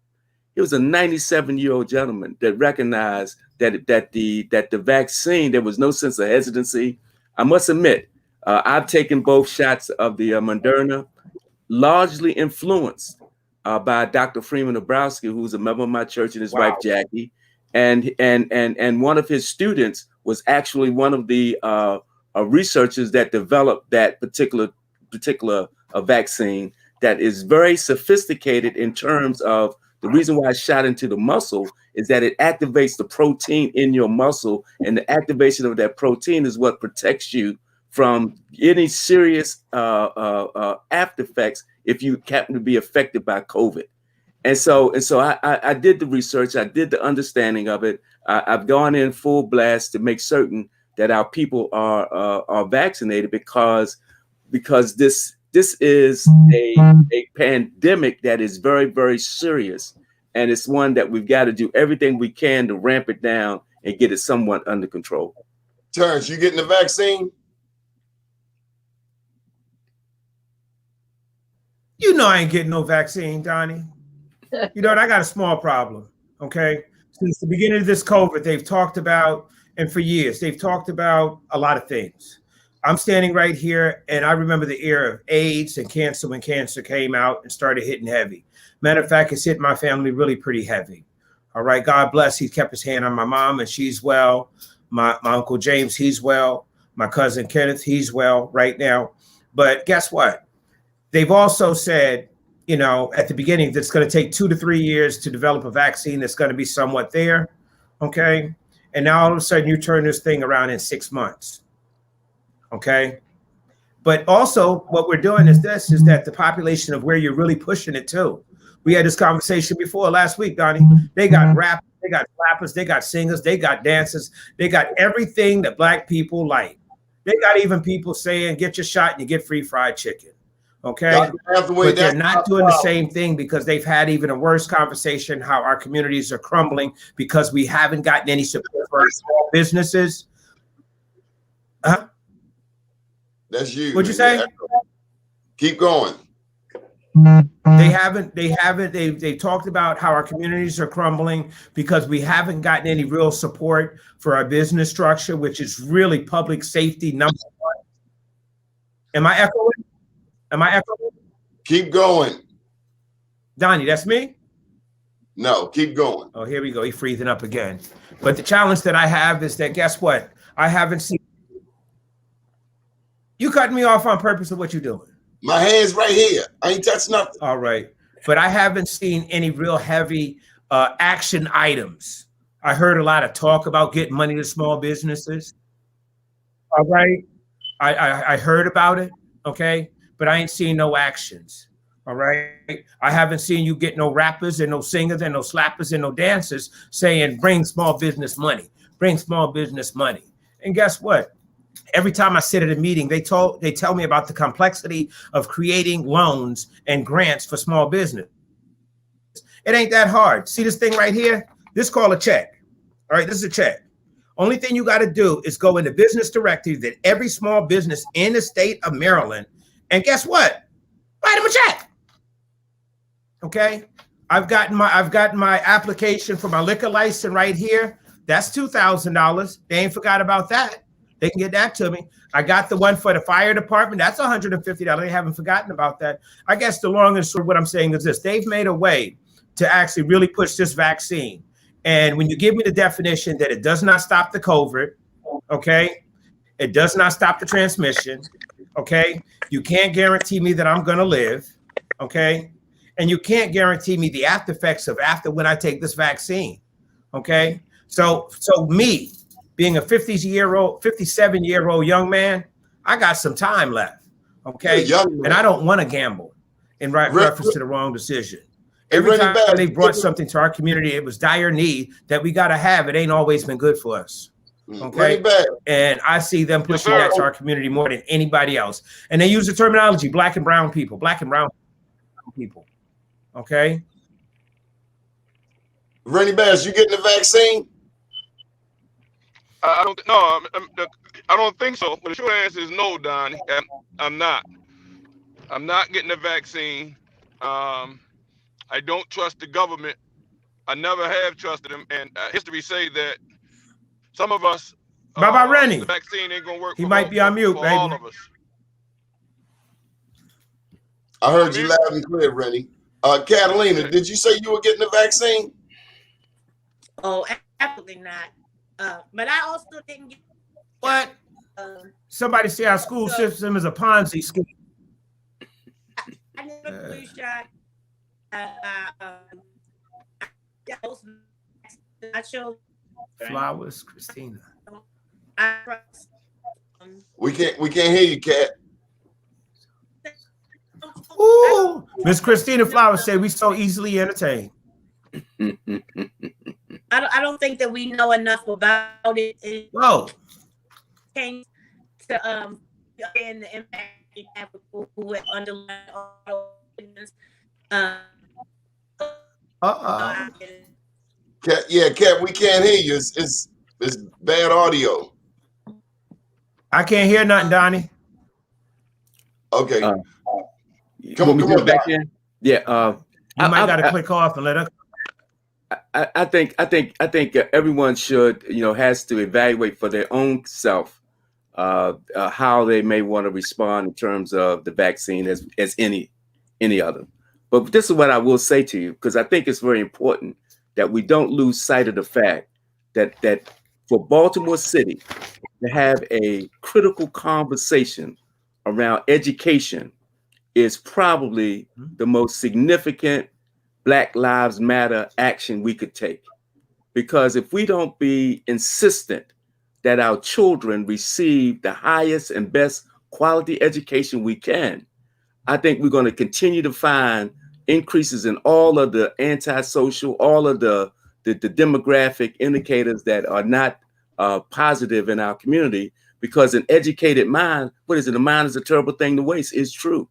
He was a 97-year-old gentleman that recognized that the vaccine, there was no sense of hesitancy. I must admit, I've taken both shots of the Moderna, largely influenced by Dr. Freeman Obrowski, who's a member of my church, and his wife Jackie, and one of his students was actually one of the researchers that developed that particular vaccine that is very sophisticated in terms of the reason why it's shot into the muscle is that it activates the protein in your muscle, and the activation of that protein is what protects you from any serious after effects if you happen to be affected by COVID. And so I did the research, I did the understanding of it. I've gone in full blast to make certain that our people are vaccinated because this is a pandemic that is very, very serious. And it's one that we've got to do everything we can to ramp it down and get it somewhat under control. Terence, you getting the vaccine? You know I ain't getting no vaccine, Donnie. You know what? I got a small problem, okay? Since the beginning of this COVID, they've talked about, and for years, they've talked about a lot of things. I'm standing right here, and I remember the era of AIDS and cancer when cancer came out and started hitting heavy. Matter of fact, it's hit my family really pretty heavy. All right, God bless. He kept his hand on my mom, and she's well. My Uncle James, he's well. My cousin Kenneth, he's well right now. But guess what? They've also said, you know, at the beginning, that it's going to take 2 to 3 years to develop a vaccine that's going to be somewhat there. Okay. And now all of a sudden you turn this thing around in 6 months. Okay. But also what we're doing is that the population of where you're really pushing it to. We had this conversation before last week, Donnie. They got rappers, they got rappers, they got singers, they got dancers, they got everything that Black people like. They got even people saying, get your shot and you get free fried chicken. Okay, but they're not doing the same thing because they've had even a worse conversation how our communities are crumbling because we haven't gotten any support for our small businesses. Huh? That's you. What'd you say? Keep going. They've talked about how our communities are crumbling because we haven't gotten any real support for our business structure, which is really public safety number one. Am I echoing? Keep going. Donnie, that's me? No, keep going. Oh, here we go. He's freezing up again. But the challenge that I have is that, guess what? I haven't seen. You cutting me off on purpose of what you're doing. My hand's right here. I ain't touched nothing. All right. But I haven't seen any real heavy action items. I heard a lot of talk about getting money to small businesses. All right. I heard about it. Okay. But I ain't seen no actions. All right. I haven't seen you get no rappers and no singers and no slappers and no dancers saying, bring small business money, bring small business money. And guess what? Every time I sit at a meeting, they tell me about the complexity of creating loans and grants for small business. It ain't that hard. See this thing right here? This is called a check. All right, this is a check. Only thing you got to do is go into business directory that every small business in the state of Maryland, and guess what? Write them a check. Okay, I've gotten my application for my liquor license right here. That's $2,000. They ain't forgot about that. They can get that to me. I got the one for the fire department. That's $150. They haven't forgotten about that. I guess the long and short of what I'm saying is this. They've made a way to actually really push this vaccine. And when you give me the definition that it does not stop the COVID, okay, it does not stop the transmission, okay, you can't guarantee me that I'm going to live, okay, and you can't guarantee me the after effects of after when I take this vaccine, okay. So me being a 57-year-old young man, I got some time left, okay, and I don't want to gamble in reference to the wrong decision. Every time they brought something to our community, it was dire need that we got to have. It ain't always been good for us. Okay. And I see them pushing that to our community more than anybody else. And they use the terminology black and brown people. Okay. Renny Bass, you getting the vaccine? I don't think so. But the short answer is no, Donnie. I'm not. I'm not getting the vaccine. I don't trust the government. I never have trusted them, and history say that some of us, Bye-bye, Renny. the vaccine ain't gonna work. He might be on mute, baby. All of us. I heard you loud and clear, Renny. Catalina, did you say you were getting the vaccine? Oh, absolutely not. But I also didn't get what? Somebody say our school system is a Ponzi scheme. I never flu shot. I chose Flowers, Christina. We can't hear you, Cat. Ooh, Miss Christina Flowers said we so easily entertained. I don't think that we know enough about it. Whoa. Came to and the impact it had with people who had underlying Cat, we can't hear you. It's bad audio. I can't hear nothing, Donnie. Okay. Come on, back in. Yeah. You might got to click off and let us. I think everyone should, has to evaluate for their own self how they may want to respond in terms of the vaccine as any other. But this is what I will say to you, because I think it's very important that we don't lose sight of the fact that for Baltimore City to have a critical conversation around education is probably the most significant Black Lives Matter action we could take. Because if we don't be insistent that our children receive the highest and best quality education we can, I think we're going to continue to find increases in all of the antisocial, all of the demographic indicators that are not positive in our community, because an educated mind, a mind is a terrible thing to waste, is true.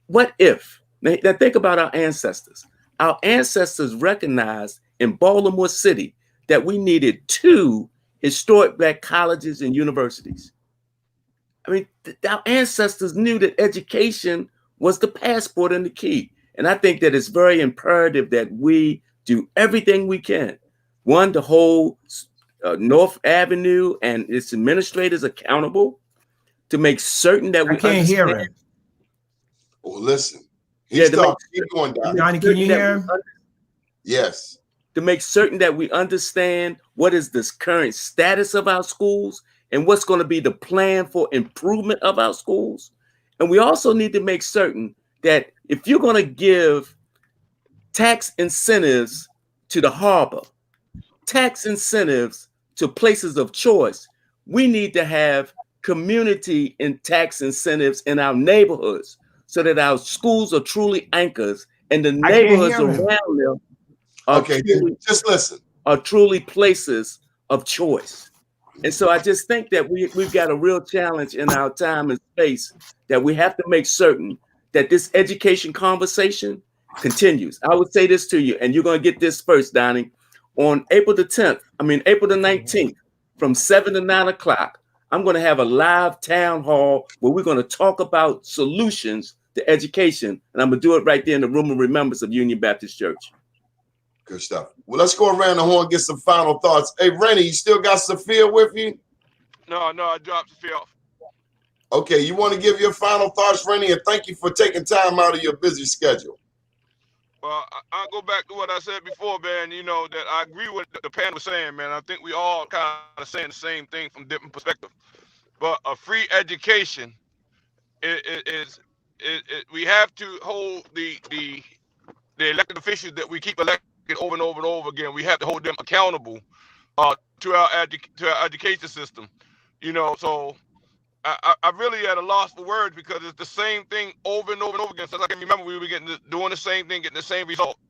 What if, now think about our ancestors. Our ancestors recognized in Baltimore City that we needed 2 historic Black colleges and universities. I mean, our ancestors knew that education was the passport and the key. And I think that it's very imperative that we do everything we can. One, to hold North Avenue and its administrators accountable, to make certain that we can't hear him. Well, listen. He's talking. Keep going, Donnie. Donnie, can you hear him? Yes. To make certain that we understand what is this current status of our schools and what's going to be the plan for improvement of our schools. And we also need to make certain that if you're going to give tax incentives to the harbor, tax incentives to places of choice, we need to have community and tax incentives in our neighborhoods so that our schools are truly anchors and the neighborhoods around them okay, just listen. Are truly places of choice. And so I just think that we've got a real challenge in our time and space that we have to make certain that this education conversation continues. I would say this to you, and you're going to get this first, Donnie. On April the 19th, from 7 to 9 o'clock, I'm going to have a live town hall where we're going to talk about solutions to education. And I'm going to do it right there in the Room of Remembrance of Union Baptist Church. Good stuff. Well, let's go around the horn and get some final thoughts. Hey, Renny, you still got Sophia with you? No, I dropped Sophia off. Okay, you want to give your final thoughts, Renny, and thank you for taking time out of your busy schedule. Well, I'll go back to what I said before, man. You know, that I agree with the panel was saying, man. I think we all kind of saying the same thing from different perspectives. But a free education we have to hold the elected officials that we keep elected over and over and over again. We have to hold them accountable to our education system. You know, so I really at a loss for words because it's the same thing over and over and over again. Since I can remember, we were doing the same thing, getting the same results.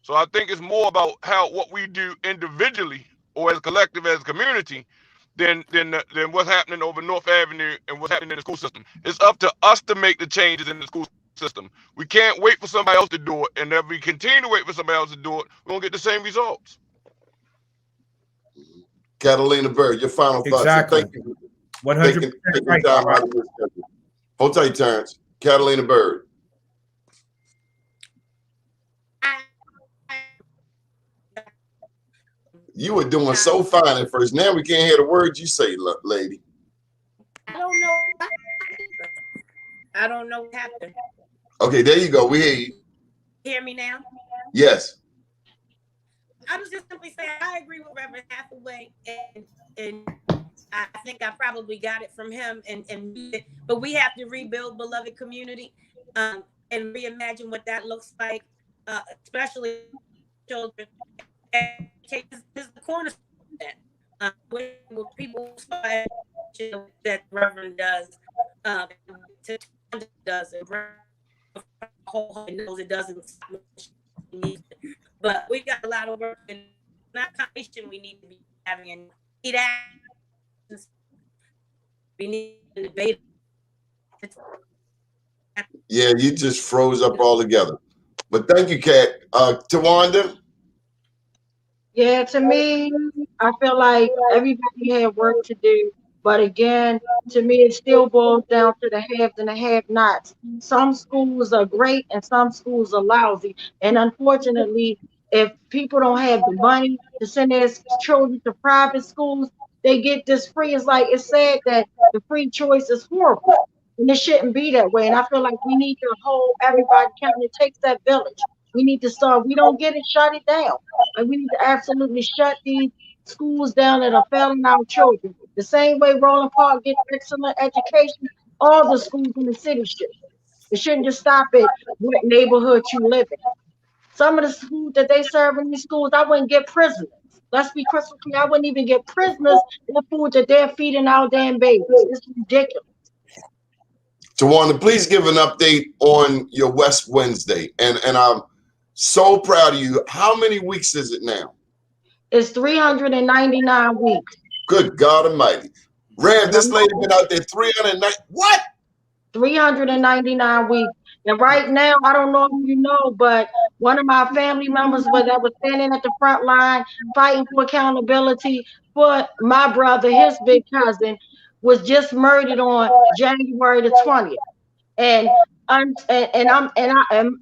So I think it's more about what we do individually or as a collective, as a community, than what's happening over North Avenue and what's happening in the school system. It's up to us to make the changes in the school system. We can't wait for somebody else to do it, and if we continue to wait for somebody else to do it, we're gonna get the same results. Catalina Byrd, your final thoughts. Exactly. Thank you. 100% right. Hold tight, Terence. Catalina Byrd. You were doing so fine at first. Now we can't hear the words you say, lady. I don't know what happened. Okay, there you go. We hear you. Hear me now? Yes. I was just simply saying I agree with Reverend Hathaway, and I think I probably got it from him. But we have to rebuild beloved community and reimagine what that looks like, especially children. This is the cornerstone of that. With people that Reverend does, does, and whole knows it doesn't. But we got a lot of work and not conversation we need to be having, and we need to debate. Yeah, you just froze up altogether. But thank you, Kat. Tawanda? Yeah, to me, I feel like everybody had work to do. But again, to me, it still boils down to the haves and the have-nots. Some schools are great and some schools are lousy. And unfortunately, if people don't have the money to send their children to private schools, they get this free. It's like, it's sad that the free choice is horrible. And it shouldn't be that way. And I feel like we need to hold everybody accountable. It takes that village. We need to start. We don't get it, shut it down. Like, we need to absolutely shut these schools down that are failing our children. The same way Roland Park gets excellent education, all the schools in the city should. It shouldn't just stop at what neighborhood you live in. Some of the schools that they serve in these schools, I wouldn't get prisoners. Let's be crystal clear. I wouldn't even get prisoners the food that they're feeding our damn babies. It's ridiculous. Tawanda, please give an update on your West Wednesday. And I'm so proud of you. How many weeks is it now? It's 399 weeks. Good God Almighty. Rev, this lady been out there 390. What? 399 weeks. And right now, I don't know if you know, but one of my family members that was standing at the front line fighting for accountability for my brother, his big cousin, was just murdered on January the 20th. And And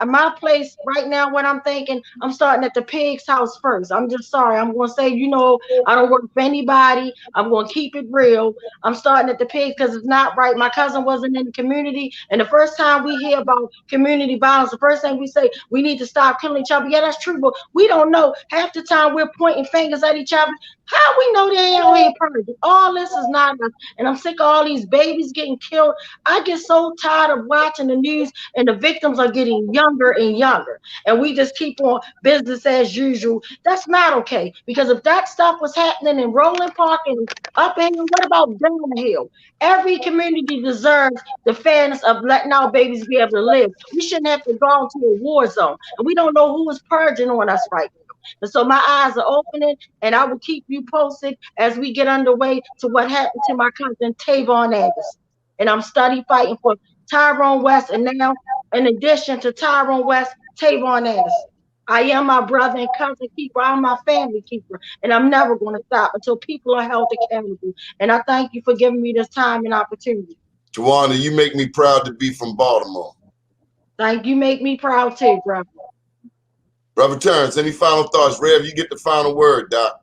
my place right now, what I'm thinking, I'm starting at the pig's house first. I'm just sorry. I'm gonna say, I don't work for anybody. I'm gonna keep it real. I'm starting at the pig because it's not right. My cousin wasn't in the community, and the first time we hear about community violence, the first thing we say, we need to stop killing each other. Yeah, that's true, but we don't know. Half the time we're pointing fingers at each other. How we know they ain't out here purging? All this is not enough. And I'm sick of all these babies getting killed. I get so tired of watching the news, and the victims are getting younger and younger. And we just keep on business as usual. That's not okay. Because if that stuff was happening in Roland Park and up in, what about down the hill? Every community deserves the fairness of letting our babies be able to live. We shouldn't have to go into a war zone. And we don't know who is purging on us right now. And so my eyes are opening, and I will keep you posted as we get underway to what happened to my cousin Tavon Anderson. And I'm study fighting for Tyrone West, and now, in addition to Tyrone West, Tavon Anderson. I am my brother and cousin keeper. I'm my family keeper, and I'm never going to stop until people are held accountable. And I thank you for giving me this time and opportunity. Tawanda, you make me proud to be from Baltimore. Thank you. Make me proud too, brother. Brother Terence, any final thoughts? Rev, you get the final word, Doc.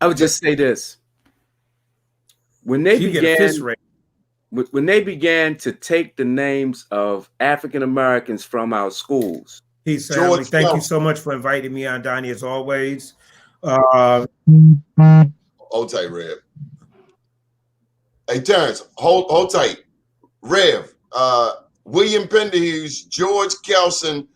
I would just say this. When they began to take the names of African Americans from our schools. Peace, family. Thank you so much for inviting me on, Donnie, as always. Hold tight, Rev. Hey, Terence, hold tight. Rev, William Penderhughes, George Kelson,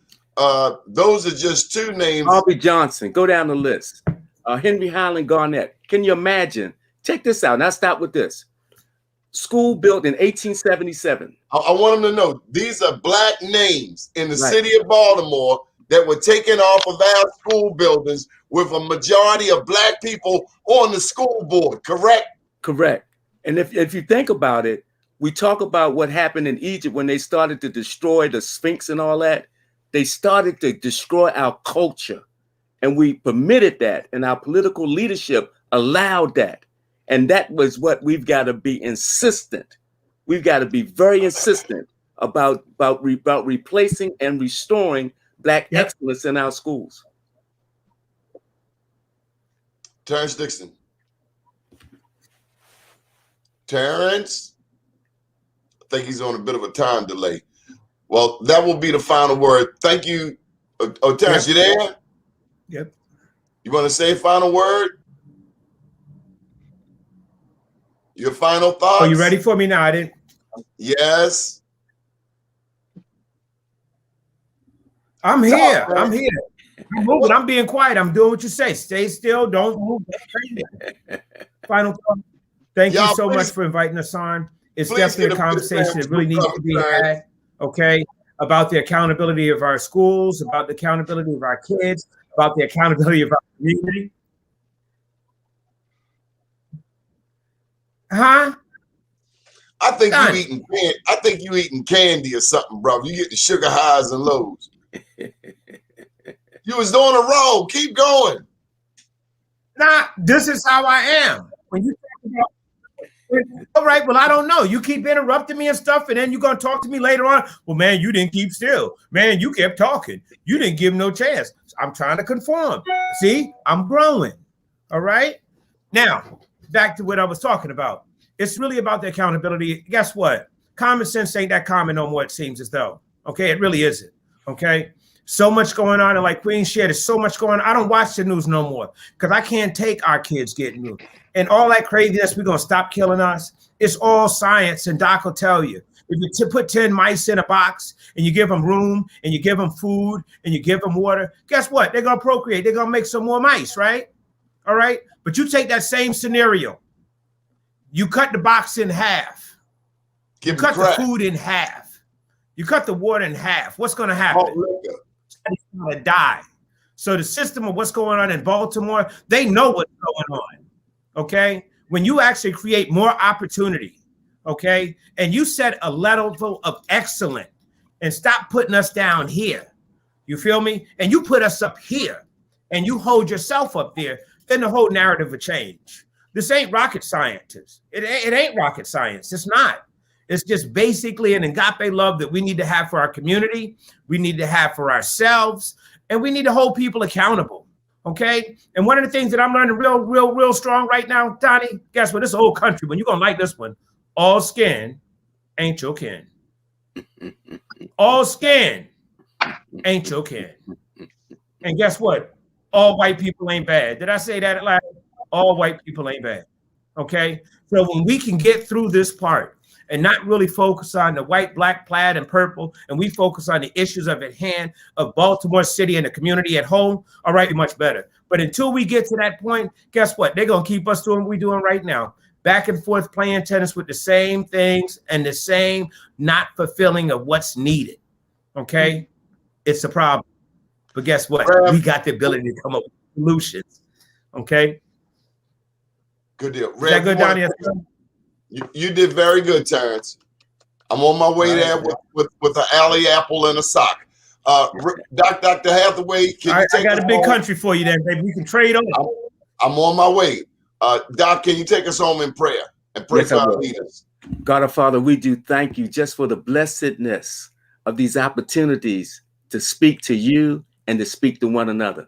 those are just two names. Harvey Johnson, go down the list. Henry Highland Garnett. Can you imagine? Check this out. Now stop with this. School built in 1877. I want them to know these are black names in the city of Baltimore that were taken off of our school buildings with a majority of black people on the school board, correct? Correct. And if you think about it, we talk about what happened in Egypt when they started to destroy the Sphinx and all that. They started to destroy our culture. And we permitted that, and our political leadership allowed that. And that was what we've got to be insistent. We've got to be very insistent about replacing and restoring black excellence in our schools. Terence Dickson. Terence? I think he's on a bit of a time delay. Well, that will be the final word. Thank you. Oh, Terence, you there? Yep. You want to say a final word? Your final thoughts? Are you ready for me now? I didn't. Yes. I'm here. I'm here. I'm moving. I'm being quiet. I'm doing what you say. Stay still. Don't move. Final thought. Thank you so much for inviting us on. It's definitely a conversation that really needs to be had. Okay. About the accountability of our schools, about the accountability of our kids, about the accountability of our community. Huh? I think you eating candy or something, bro. You get the sugar highs and lows. You was doing it wrong. Keep going. Nah, this is how I am. When you talk about, all right, well, I don't know. You keep interrupting me and stuff, and then you're gonna talk to me later on. Well, man, you didn't keep still. Man, you kept talking. You didn't give no chance. I'm trying to conform. See, I'm growing. All right. Now, back to what I was talking about. It's really about the accountability. Guess what? Common sense ain't that common no more, it seems as though. Okay, it really isn't. Okay. So much going on, and like Queen shared, there's so much going on. I don't watch the news no more because I can't take our kids getting new. And all that craziness, we're going to stop killing us. It's all science, and Doc will tell you. If you put 10 mice in a box and you give them room and you give them food and you give them water, guess what? They're going to procreate. They're going to make some more mice, right? All right? But you take that same scenario. You cut the box in half. You cut the food in half. You cut the water in half. What's going to happen? It's going to die. So the system of what's going on in Baltimore, they know what's going on. Okay? When you actually create more opportunity, okay, and you set a level of excellence and stop putting us down here, you feel me? And you put us up here and you hold yourself up there, then the whole narrative will change. This ain't rocket science. It ain't rocket science. It's not. It's just basically an agape love that we need to have for our community, we need to have for ourselves, and we need to hold people accountable. Okay. And one of the things that I'm learning real strong right now, Donnie, guess what? This is old country. When you're gonna like this one, all skin ain't your kin. All skin ain't your kin. And guess what? All white people ain't bad. Did I say that loud? All white people ain't bad. Okay. So when we can get through this part and not really focus on the white, black, plaid, and purple, and we focus on the issues of at hand of Baltimore City and the community at home, all right, much better. But until we get to that point, guess what? They're going to keep us doing what we're doing right now. Back and forth playing tennis with the same things and the same not fulfilling of what's needed. Okay? It's a problem. But guess what? We got the ability to come up with solutions. Okay? Good deal. Is that good, Donnie? You did very good, Terence. I'm on my way there with an alley apple and a sock. Dr. Hathaway, can you take I got a big home? country for you then, baby. We can trade on. I'm on my way. Doc, can you take us home in prayer and pray for our leaders? God our Father, we do thank you just for the blessedness of these opportunities to speak to you and to speak to one another.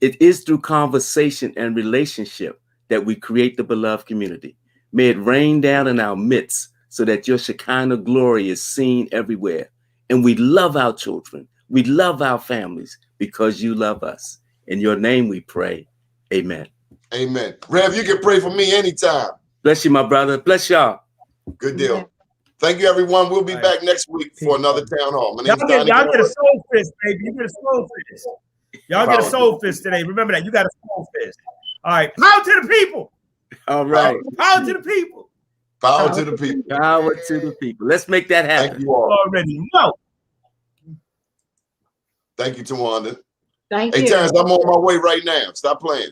It is through conversation and relationship that we create the beloved community. May it rain down in our midst so that your Shekinah glory is seen everywhere. And we love our children. We love our families because you love us. In your name we pray. Amen. Amen. Rev, you can pray for me anytime. Bless you, my brother. Bless y'all. Good deal. Yeah. Thank you, everyone. We'll be back next week for another town hall. My name's Donnie. Y'all get a soul fist, baby. You get a soul fist. Y'all get a soul fist today. Remember that. You got a soul fist. All right. Power to the people. All right. Power to the people. Power to the people. Power to the people. Let's make that happen. Thank you all. Already know. Thank you, Tawanda. Thank you. Hey, Terence, I'm on my way right now. Stop playing.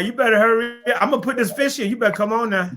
You better hurry. I'm going to put this fish in. You better come on now.